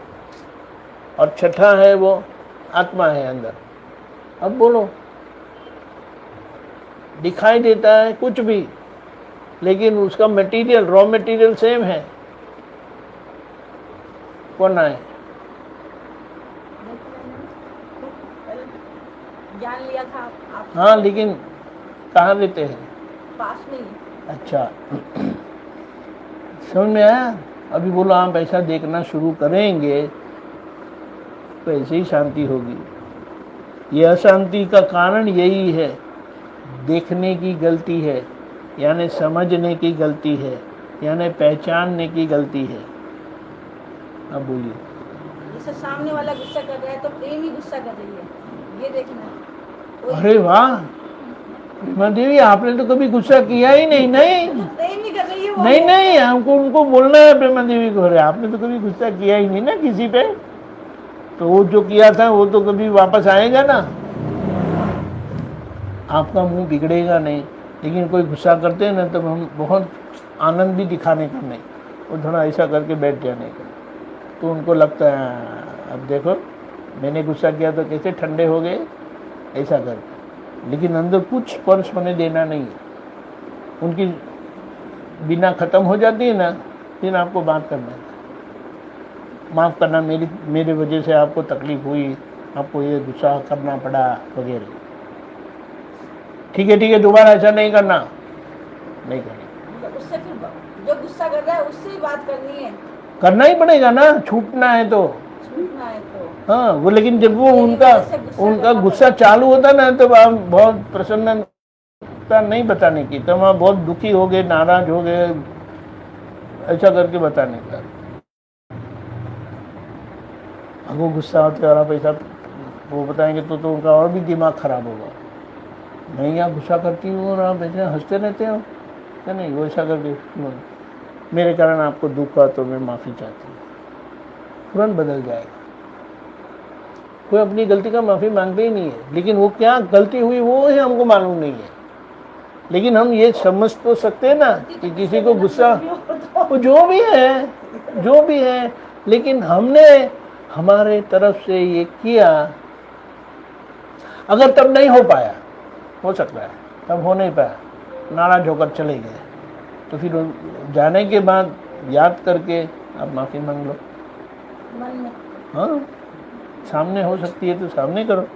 और छठा है वो आत्मा है अंदर। अब बोलो, दिखाई देता है कुछ भी, लेकिन उसका मटेरियल, रॉ मटेरियल सेम है। कौन आए? ज्ञान लिया था आप? हाँ, लेकिन कहाँ लेते हैं? पास में ही। अच्छा, समझ में आया? अभी बोलो आप ऐसा देखना शुरू करेंगे तो ऐसे ही शांति होगी। ये अशांति का कारण यही है, देखने की गलती है, यानी समझने की गलती है, यानी पहचानने की गलती है। अब बोलिए। जैसे सामने वाला गुस्सा कर रहा है तो प्रेम ही गुस्सा कर रही है, ये देखना। अरे वाह प्रेमा देवी, आपने तो कभी गुस्सा किया ही नहीं। नहीं प्रेम ही कर रही है वो। नहीं, हमको उनको बोलना है प्रेमा देवी को, अरे आपने तो कभी गुस्सा किया ही नहीं ना किसी पे, तो वो जो किया था वो तो कभी वापस आएगा ना। आपका मुंह बिगड़ेगा नहीं, लेकिन कोई गुस्सा करते हैं ना तब हम बहुत आनंद भी दिखाने का नहीं, वो थोड़ा ऐसा करके बैठ जाने का। तो उनको लगता है अब देखो मैंने गुस्सा किया तो कैसे ठंडे हो गए, ऐसा करके। लेकिन अंदर कुछ स्पर्श होने देना नहीं है। उनकी बिना ख़त्म हो जाती है ना, फिर आपको बात करना है, माफ़ करना मेरी वजह से आपको तकलीफ़ हुई, आपको ये गुस्सा करना पड़ा वगैरह। ठीक है दोबारा ऐसा नहीं करना, नहीं करना। उससे फिर जो गुस्सा कर रहा है उससे ही बात करनी है, करना ही पड़ेगा ना, छूटना है तो। छूटना है तो। हाँ वो, लेकिन जब वो मेरी वजह से गुस्सा उनका करना गुस्सा चालू होता ना, तब आप बहुत प्रसन्नता नहीं बताने की, तब आप बहुत दुखी हो गए, नाराज हो गए, ऐसा करके बताने का। वो गुस्सा होते और आप ऐसा वो बताएंगे तो उनका और भी दिमाग खराब होगा। मैं यहाँ गुस्सा करती हूँ और आप ऐसे हंसते रहते हो, क्या नहीं वो ऐसा करके मेरे कारण आपको दुख हुआ तो मैं माफ़ी चाहती हूँ, तुरंत बदल जाएगा। कोई अपनी गलती का माफ़ी मांगते ही नहीं है, लेकिन वो क्या गलती हुई वो है हमको मालूम नहीं है। लेकिन हम ये समझ तो सकते हैं ना कि किसी को गुस्सा वो जो भी है, लेकिन हमने हमारे तरफ से ये किया, अगर तब नहीं हो पाया, हो सकता है तब हो नहीं पाया, नाराज होकर चले गए, तो फिर जाने के बाद याद करके आप माफ़ी मांग लो मन में। हाँ, सामने हो सकती है तो सामने करो,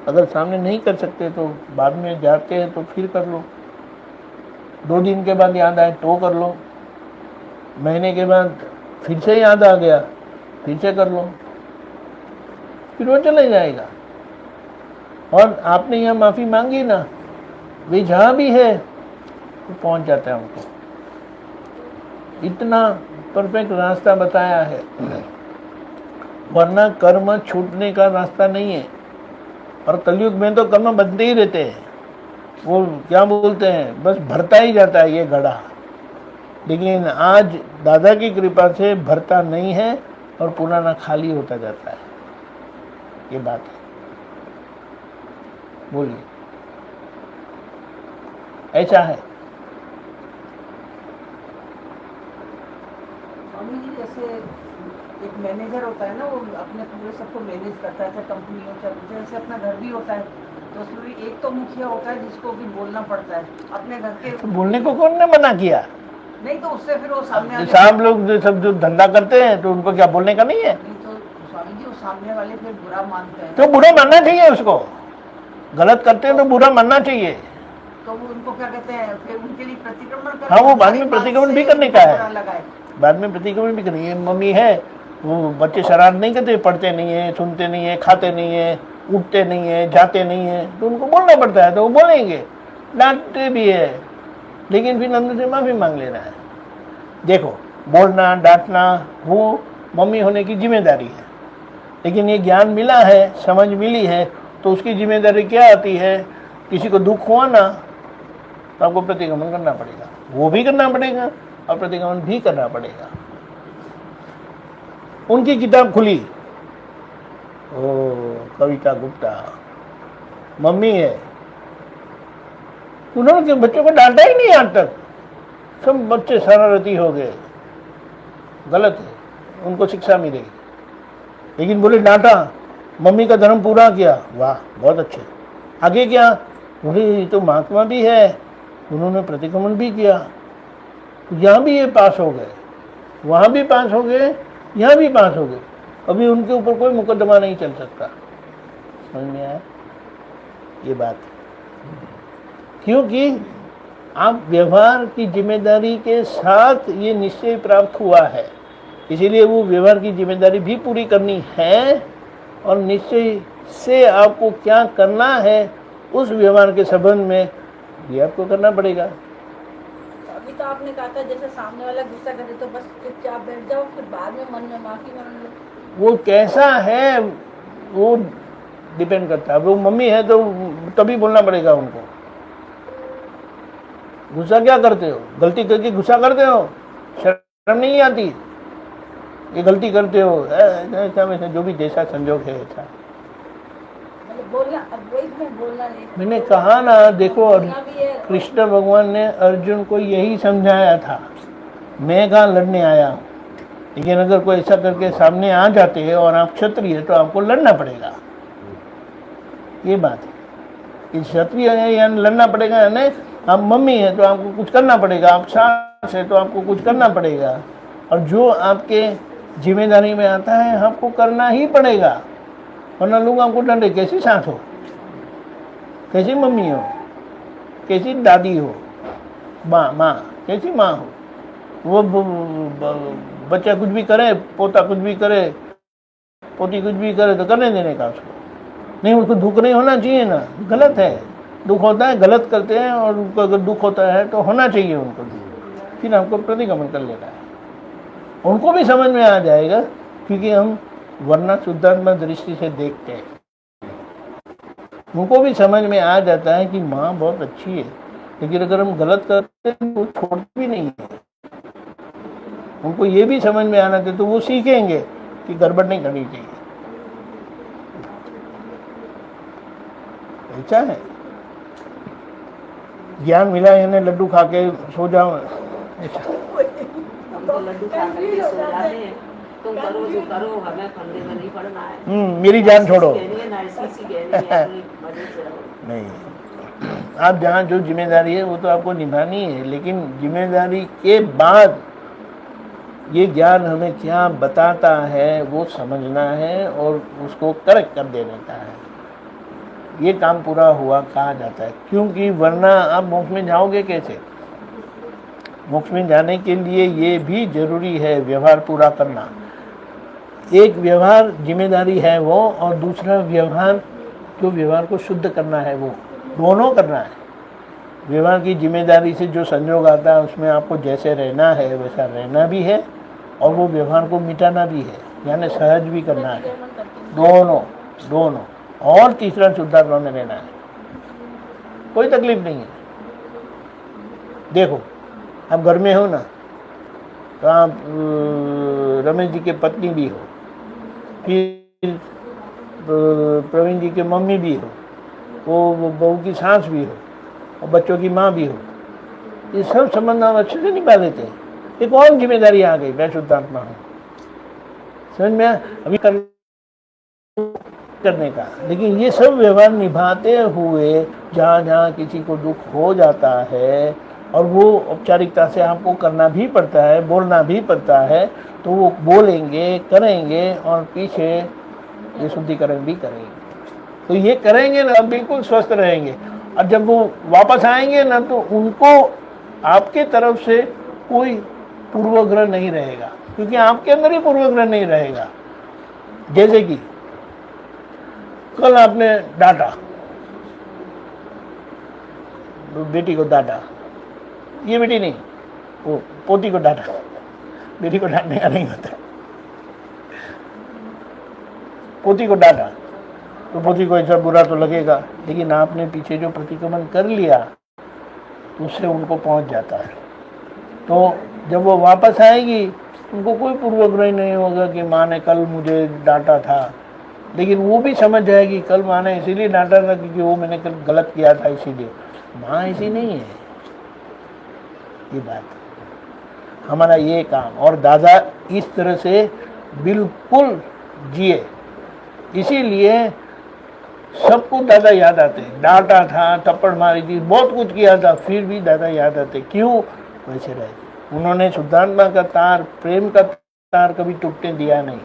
अगर सामने नहीं कर सकते तो बाद में जाते हैं तो फिर कर लो। 2 दिन के बाद याद आए तो कर लो, महीने के बाद फिर से याद आ गया फिर से कर लो, फिर वो चले जाएगा। और आपने यहाँ माफ़ी मांगी ना, वे जहाँ भी है वो पहुँच जाता है उनको। इतना परफेक्ट रास्ता बताया है, वरना कर्म छूटने का रास्ता नहीं है। और कलयुग में तो कर्म बनते ही रहते हैं, वो क्या बोलते हैं, बस भरता ही जाता है ये घड़ा। लेकिन आज दादा की कृपा से भरता नहीं है और पुराना खाली होता जाता है, ये बात है। बोलिए, ऐसा है। स्वामी जी, जैसे एक मैनेजर होता है ना, वो अपने पूरे सबको मैनेज करता है, कंपनियों से, जैसे अपना घर भी होता है, तो उसमें भी एक तो मुखिया होता है जिसको भी बोलना पड़ता है अपने घर के। तो बोलने को कौन ने मना किया? नहीं तो उससे फिर वो सामने वाले साहब लोग जो धंधा करते हैं तो उनको क्या बोलने का नहीं है? नहीं तो स्वामी जी, वो सामने वाले फिर बुरा मानते हैं, तो बुरा मानना चाहिए उसको, गलत करते हैं तो बुरा मानना चाहिए। तो वो उनको क्या कहते हैं, फिर उनके लिए प्रतिक्रमण हाँ, वो बाद में प्रतिक्रमण भी करने का है, लगाए। बाद में प्रतिक्रमण भी करनी है। मम्मी है वो बच्चे शरारत नहीं करते, पढ़ते नहीं है, सुनते नहीं है, खाते नहीं है, उठते नहीं है, जाते नहीं है, तो उनको बोलना पड़ता है, तो वो बोलेंगे, डांटते भी है, लेकिन फिर अंदर से माफ़ी मांग लेना है। देखो, बोलना डांटना वो मम्मी होने की जिम्मेदारी है, लेकिन ये ज्ञान मिला है, समझ मिली है, तो उसकी जिम्मेदारी क्या आती है? किसी को दुख हुआ ना तो आपको प्रतिक्रमण करना पड़ेगा, वो भी करना पड़ेगा और प्रतिक्रमण भी करना पड़ेगा। उनकी किताब खुली, ओ कविता गुप्ता मम्मी है, उन्होंने बच्चों को डांटा ही नहीं आज तक, सब बच्चे शरारती हो गए, गलत है, उनको शिक्षा मिलेगी। लेकिन बोले डांटा, मम्मी का धर्म पूरा किया, वाह बहुत अच्छे, आगे क्या? बोले ये तो महात्मा भी है, उन्होंने प्रतिक्रमण भी किया, यहाँ भी ये पास हो गए, वहाँ भी पास हो गए, यहाँ भी पास हो गए, अभी उनके ऊपर कोई मुकदमा नहीं चल सकता। समझ में आया ये बात? क्योंकि आप व्यवहार की जिम्मेदारी के साथ ये निश्चय प्राप्त हुआ है, इसीलिए वो व्यवहार की जिम्मेदारी भी पूरी करनी है और निश्चय से आपको क्या करना है उस व्यवहार के संबंध में ये आपको करना पड़ेगा। अभी तो आपने कहा था जैसे सामने वाला गुस्सा करे तो बस चुपचाप बैठ जाओ, फिर बाद में मन में माफी मांग लो। वो कैसा है वो डिपेंड करता है। वो मम्मी है तो तभी बोलना पड़ेगा उनको। गुस्सा क्या करते हो? गलती करके गुस्सा करते हो, शर्म नहीं आती? ये गलती करते हो, ऐसा वैसा जो भी जैसा संजोग है ऐसा। बोलना, अब वही में बोलना नहीं। मैंने कहा ना, देखो कृष्ण भगवान ने अर्जुन को यही समझाया था मैं कहाँ लड़ने आया हूँ। लेकिन अगर कोई ऐसा करके सामने आ जाते हैं और आप क्षत्रिय है तो आपको लड़ना पड़ेगा, ये बात है। कि क्षत्रिय है यानी लड़ना पड़ेगा, यानी आप मम्मी है तो आपको कुछ करना पड़ेगा, आप सास है तो आपको कुछ करना पड़ेगा, और जो आपके जिम्मेदारी में आता है आपको करना ही पड़ेगा, वरना लोग आपको डरे, कैसी सास हो, कैसी मम्मी हो, कैसी दादी हो, माँ कैसी माँ हो, वो बच्चा कुछ भी करे, पोता कुछ भी करे, पोती कुछ भी करे तो करने देने का उसको नहीं, उसको दुख नहीं होना चाहिए ना, गलत है, दुख होता है, गलत करते हैं, और उनको अगर दुख होता है तो होना चाहिए उनको दुख, फिर हमको प्रतिक्रमण कर लेना है। उनको भी समझ में आ जाएगा, क्योंकि हम वरना शुद्धात्मा दृष्टि से देखते हैं, उनको भी समझ में आ जाता है कि माँ बहुत अच्छी है, लेकिन अगर हम गलत करते हैं तो छोड़ती भी नहीं है। उनको ये भी समझ में आना चाहिए, तो वो सीखेंगे कि गड़बड़ नहीं करनी चाहिए। ऐसा है, ज्ञान मिला यानी लड्डू खा के सो जाओ, ऐसा। हम तो लड्डू खा करके सो जाते हैं, तुम करो जो करो, हमें फंदे में नहीं पड़ना है। मेरी जान छोड़ो। नहीं, आप जहाँ जो जिम्मेदारी है वो तो आपको निभानी है, लेकिन जिम्मेदारी के बाद ये ज्ञान हमें क्या बताता है वो समझना है और उसको करेक्ट कर देने का है, ये काम पूरा हुआ कहा जाता है। क्योंकि वरना आप मोक्ष में जाओगे कैसे? मोक्ष में जाने के लिए ये भी जरूरी है व्यवहार पूरा करना। एक व्यवहार जिम्मेदारी है वो, और दूसरा व्यवहार जो व्यवहार को शुद्ध करना है वो, दोनों करना है। व्यवहार की जिम्मेदारी से जो संयोग आता है उसमें आपको जैसे रहना है वैसा रहना भी है, और वो व्यवहार को मिटाना भी है, यानी सहज भी करना है, दोनों। और तीसरा शुद्धात्मा में रहना है, कोई तकलीफ नहीं है। देखो आप घर में हो ना, तो आप रमेश जी के पत्नी भी हो, फिर प्रवीण जी के मम्मी भी हो, वो बहू की सास भी हो, और बच्चों की माँ भी हो, ये सब संबंध आप अच्छे से निभा लेते हैं। एक और जिम्मेदारी आ गई, मैं शुद्धात्मा हूँ, समझ में अभी करने का। लेकिन ये सब व्यवहार निभाते हुए जहाँ जहाँ किसी को दुख हो जाता है, और वो औपचारिकता से आपको करना भी पड़ता है, बोलना भी पड़ता है, तो वो बोलेंगे, करेंगे, और पीछे ये शुद्धिकरण भी करेंगे। तो ये करेंगे ना, बिल्कुल स्वस्थ रहेंगे। और जब वो वापस आएंगे ना, तो उनको आपके तरफ से कोई पूर्वग्रह नहीं रहेगा, क्योंकि आपके अंदर ही पूर्वग्रह नहीं रहेगा। जैसे कि कल आपने डांटा, बेटी को डांटा, ये बेटी नहीं, वो पोती को डांटा, बेटी को डांटने का नहीं होता। पोती को डांटा तो पोती को ऐसा बुरा तो लगेगा, लेकिन आपने पीछे जो प्रतिक्रमण कर लिया तो उससे उनको पहुंच जाता है। तो जब वो वापस आएगी उनको कोई पूर्वग्रह नहीं होगा कि माँ ने कल मुझे डांटा था, लेकिन वो भी समझ जाएगी कल माँ ने इसीलिए डांटा था क्योंकि वो मैंने कल गलत किया था, इसीलिए। माँ ऐसी नहीं है, ये बात हमारा ये काम। और दादा इस तरह से बिल्कुल जिए, इसीलिए सबको दादा याद आते। डांटा था, थप्पड़ मारी थी, बहुत कुछ किया था, फिर भी दादा याद आते। क्यों? वैसे रहे। उन्होंने शुद्धात्मा का तार, प्रेम का तार कभी टूटने दिया नहीं,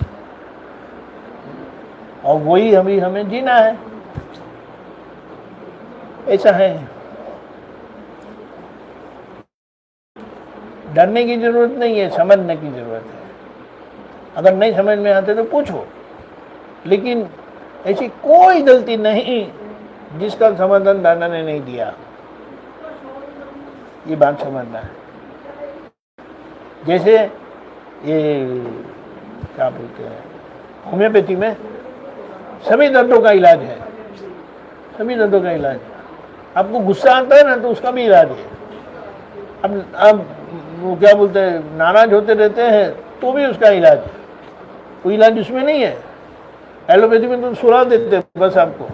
और वही अभी हमें जीना है। ऐसा है, डरने की जरूरत नहीं है, समझने की जरूरत है। अगर नहीं समझ में आते तो पूछो, लेकिन ऐसी कोई गलती नहीं जिसका समाधान दादा ने नहीं दिया, ये बात समझना है। जैसे ये क्या बोलते हैं, होम्योपैथी में सभी दर्दों का इलाज है, सभी दर्दों का इलाज है। आपको गुस्सा आता है ना, तो उसका भी इलाज है। अब वो क्या बोलते हैं, नाराज होते रहते हैं तो भी उसका इलाज है, कोई इलाज उसमें नहीं है। एलोपैथी में तो सुला देते हैं बस आपको,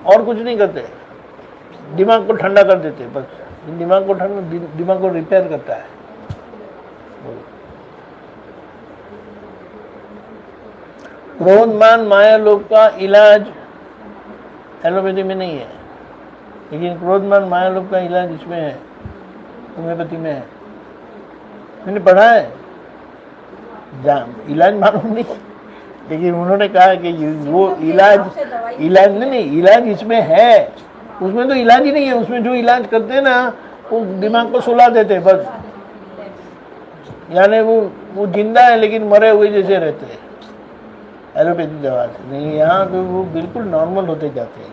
और कुछ नहीं करते, दिमाग को ठंडा कर देते बस। दिमाग को ठंडा, दिमाग को रिपेयर करता है, क्रोधमान माया लोग का इलाज एलोपैथी में नहीं है, लेकिन क्रोधमान माया लोग का इलाज इसमें है, होम्योपैथी में है। मैंने पढ़ा है, इलाज मालूम नहीं, लेकिन उन्होंने कहा कि वो इलाज नहीं, इलाज इसमें है। उसमें तो इलाज ही नहीं है, उसमें जो इलाज करते हैं ना वो दिमाग को सुला देते हैं बस, यानी वो जिंदा है लेकिन मरे हुए जैसे रहते हैं एलोपैथी दवा से। नहीं, यहाँ तो वो बिल्कुल नॉर्मल होते जाते हैं।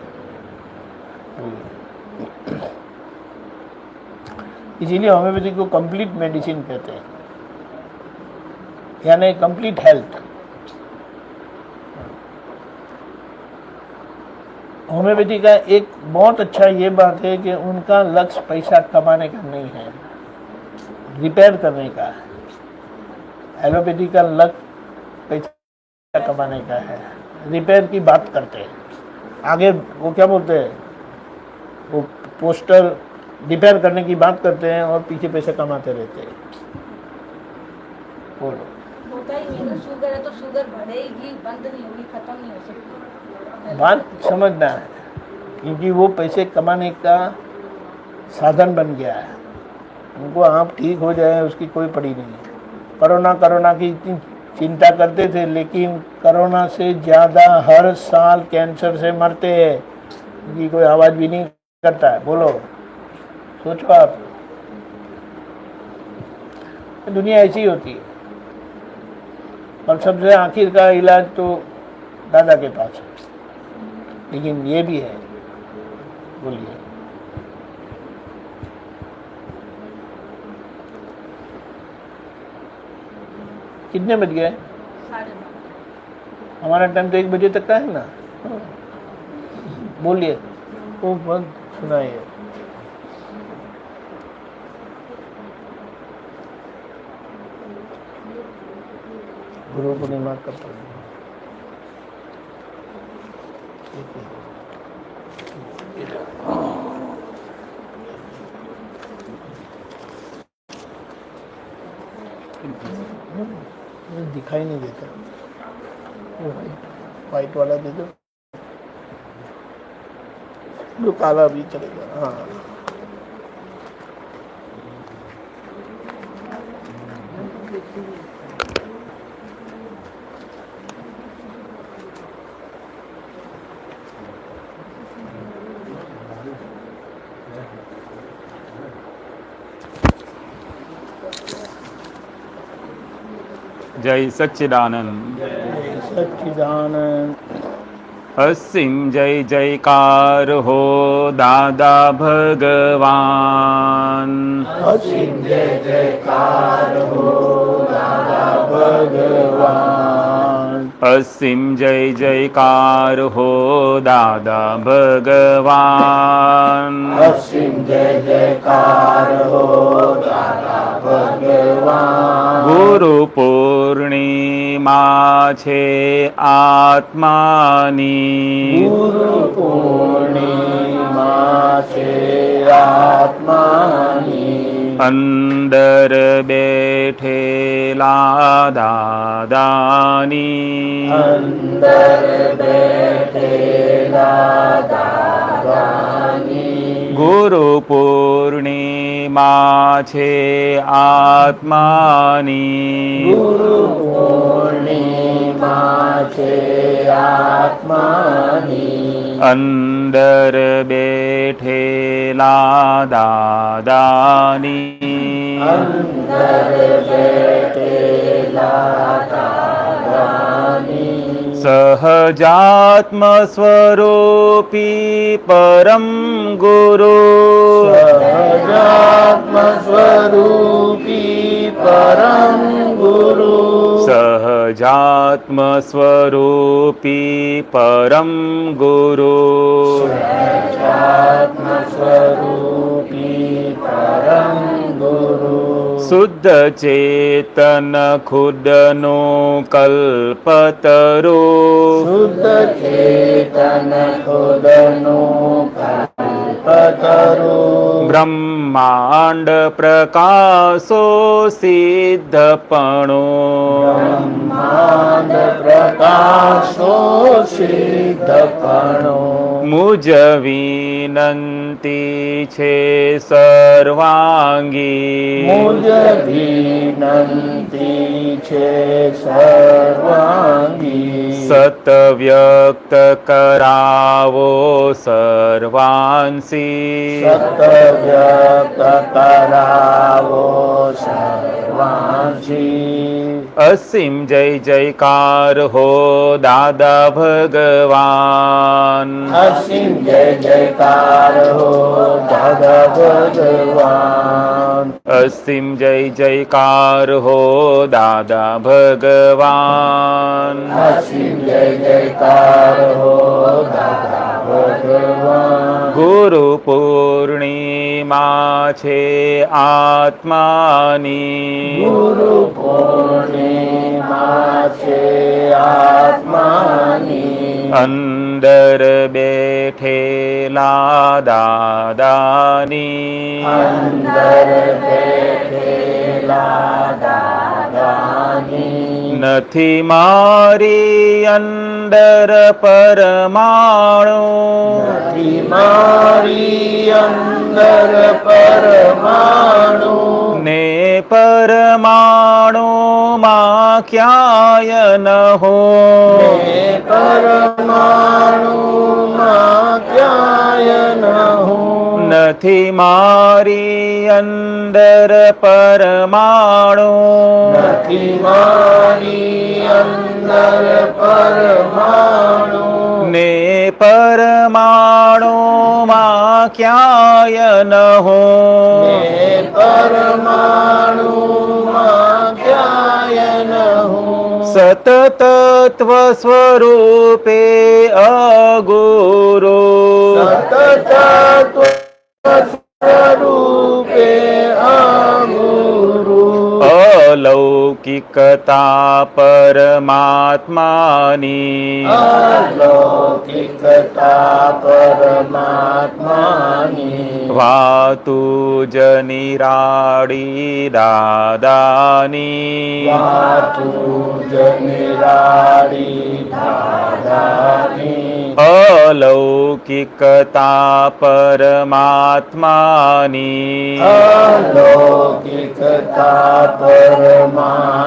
इसीलिए होम्योपैथी को कंप्लीट मेडिसिन कहते हैं, यानी कंप्लीट हेल्थ। होम्योपैथी का एक बहुत अच्छा ये बात है कि उनका लक्ष्य पैसा कमाने का नहीं है, रिपेयर करने का है। एलोपैथी का लक्ष्य पैसा कमाने का है, रिपेयर की बात करते हैं। आगे वो क्या बोलते हैं, वो पोस्टर रिपेयर करने की बात करते हैं और पीछे पैसे कमाते रहते हैं। बोलो, होता ही नहीं, शुगर है तो शुगर बढ़ेगी, बंद नहीं होगी, खत्म नहीं हो सकती। बात समझना है, क्योंकि वो पैसे कमाने का साधन बन गया है। उनको आप ठीक हो जाए उसकी कोई पड़ी नहीं है। कोरोना की इतनी चिंता करते थे, लेकिन कोरोना से ज़्यादा हर साल कैंसर से मरते हैं, क्योंकि कोई आवाज़ भी नहीं करता है। बोलो, सोचो आप, दुनिया ऐसी होती है। और सबसे आखिर का इलाज तो दादा के पास है, लेकिन ये भी है। बोलिए, कितने बज गए? 9:30। हमारा टाइम तो 1 बजे तक का है ना। बोलिए, वो बंद सुनाइए। गुरु पूर्णिमा कब पड़ेगी? दिखाई नहीं देता, वाइट वाला दे दो, जो काला भी चलेगा। हाँ, जय सच्चिदानंद। सच्चिदानंद। असीम जय जयकार हो दादा भगवान। असीम जय जयकार हो दादा भगवान। असीम जय जयकार हो दादा भगवान। असीम जय जयकार हो दादा भगवान। गुरु पूर्णिमा छे आत्मानी। गुरु पूर्णिमा छे आत्मानी। अंदर बैठेला दादानी। अंदर बैठेला दादानी। गुरु पूर्णिमा छे आत्मानी। गुरु पूर्णिमा छे आत्मानी। अंदर बैठेला दादानी। अंदर बैठेला दादानी। सहजात्म स्वरूपी परम गुरु। सहजात्म स्वरूपी परम गुरु। सहजात्म स्वरूपी परम गुरु। सहजात्म स्वरूपी परम गुरु। शुद्ध चेतन खुदनो कल्पतरु। शुद्ध चेतन खुदनो कल्पतरु। ब्रह्म બ્રહ્માંડ પ્રકાશો સિદ્ધપણો બ્રહ્માંડ પ્રકાશો સિદ્ધપણો મુજ વિનંતી છે સર્વાંગી મુજ વિનંતી છે સર્વાંગી સત વ્યક્ત કરાવો સર્વાંસી સત વ્યક્ત કરાવો સર્વાંશી અસીમ જય જયકાર હો દાદા ભગવાન અસીમ જય જયકાર હો દાદા ભગવાન અસીમ જય જયકાર હો દાદા ભગવાન અસીમ જય જયકાર હો દાદા ભગવાન ગુરુ પૂર્ણિમા છે આત્માની ગુરુ પૂર્ણિમા છે આત્માની અંદર બેઠેલા દાદાની અંદર બેઠેલા દાદાની નથી મારી અંદર પરમાણુ નથી મારી અંદર પરમાણુ ને પરમાણુમાં ક્યાંય ન હો ને પરમાણુમાં ક્યાંય ન હું નથી મારી અંદર પરમાણુ નથી મારી અંદર પરમાણુ ને પરમાણુમાં ક્યાંય ન હો ને પરમાણુમાં ક્યાંય ન હું સતતત્વ સ્વરૂપે અગુરુ સતત સ્વરૂપે અગુરુ અલૌકિકતા પરમાત્માની અલૌકિકતા પરમાત્માની વાતુ જ નિરાળી દાદાની વાતું જ નિરાળી દાદાની અલૌકિકતા પરમાત્માની અલૌકિકતા પરમાત્માની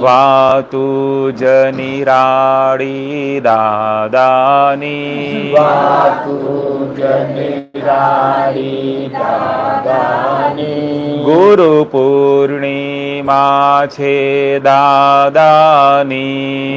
વાતુ જ નિરાળી દાદાની વાતું જ નિરાળી દાદાની ગુરુ પૂર્ણિમા છે દાદાની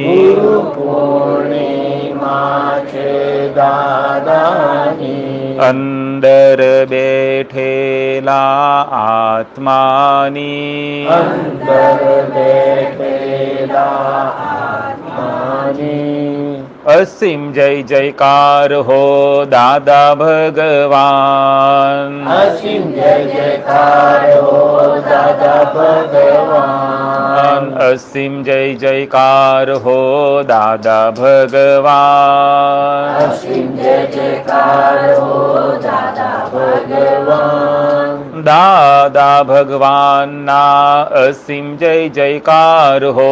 ગુરુ પૂર્ણિમા છે દાદાની અંદર બેઠેલા આત્માની અંદર બેઠેલા આત્માની અસીમ જય જયકાર હો દાદા ભગવાન અસીમ જય જયકાર હો દાદા ભગવાન અસીમ જય જયકાર હો દાદા ભગવાન અસીમ જય જયકાર હો દાદા ભગવાન દાદા ભગવાનના અસીમ જય જયકાર હો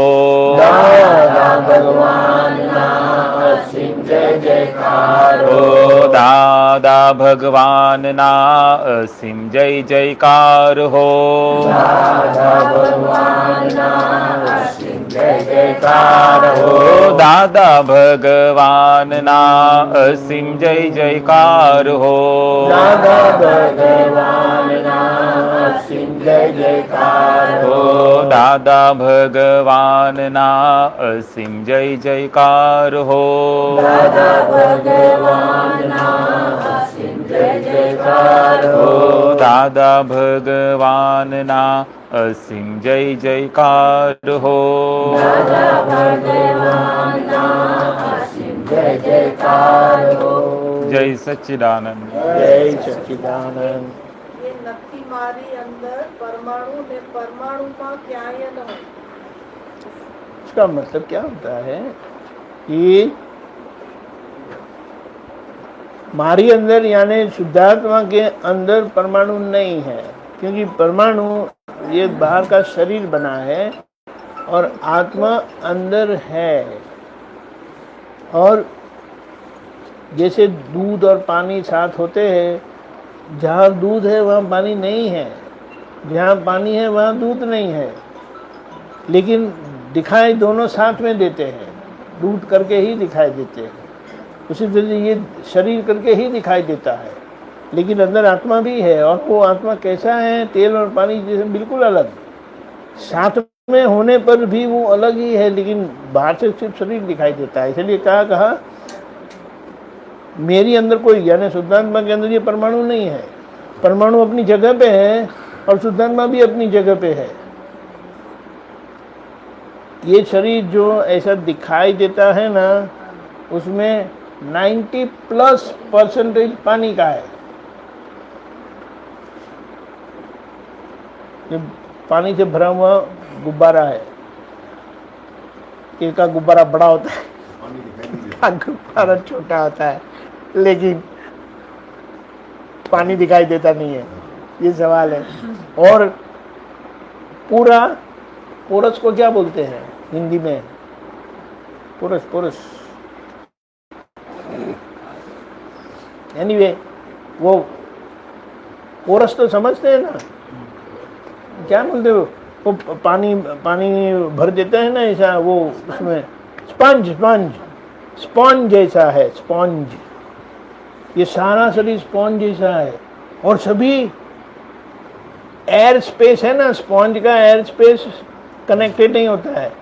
દાદા ભગવાનના અસીમ જય જયકાર હો હો દાદા ભગવાનના અસીમ જય જયકાર હો દાદા ભગવાનના અસીમ જય જયકાર હો દાદા ભગવાનના અસીમ જય જયકાર હો દાદા ભગવાનના અસીમ જય જયકાર હો દાદા ભગવાનના અસીમ જય જયકાર હો દાદા ભગવાનના અસીમ જય જયકાર હો હો દાદા ભગવાનના અસીમ જય જયકાર હો દાદા ભગવાનના અસીમ જય જયકાર હો જય સચ્ચિદાનંદ જય સચ્ચિદાનંદ ये नक्की मारी अंदर परमाणु ने परमाणु में क्या ये न हो इसका मतलब क्या होता है कि हमारी अंदर यानी शुद्धात्मा के अंदर परमाणु नहीं है, क्योंकि परमाणु ये बाहर का शरीर बना है और आत्मा अंदर है। और जैसे दूध और पानी साथ होते हैं, जहाँ दूध है वहाँ पानी नहीं है, जहाँ पानी है वहाँ दूध नहीं है, लेकिन दिखाई दोनों साथ में देते हैं, दूध करके ही दिखाई देते हैं। उसी तरह ये शरीर करके ही दिखाई देता है, लेकिन अंदर आत्मा भी है। और वो आत्मा कैसा है, तेल और पानी जैसे बिल्कुल अलग, साथ में होने पर भी वो अलग ही है, लेकिन बाहर से सिर्फ शरीर दिखाई देता है। इसलिए कहा मेरी अंदर कोई, यानी शुद्धात्मा के अंदर ये परमाणु नहीं है। परमाणु अपनी जगह पे है और शुद्धात्मा भी अपनी जगह पे है। ये शरीर जो ऐसा दिखाई देता है ना, उसमें 90+% पानी का है। ये पानी से भरा हुआ गुब्बारा है। एक का गुब्बारा बड़ा होता है, गुब्बारा छोटा होता है, लेकिन पानी दिखाई देता नहीं है। ये सवाल है। और पूरा, पोरस को क्या बोलते हैं हिंदी में? पोरस। एनीवे, वो पोरस तो समझते हैं ना, क्या बोलते हो? वो पानी भर देते हैं ना ऐसा, वो उसमें स्पॉन्ज जैसा है, स्पॉन्ज। ये सारा शरीर स्पॉन्ज जैसा है। और सभी एयर स्पेस है ना, स्पॉन्ज का एयर स्पेस कनेक्टेड नहीं होता है।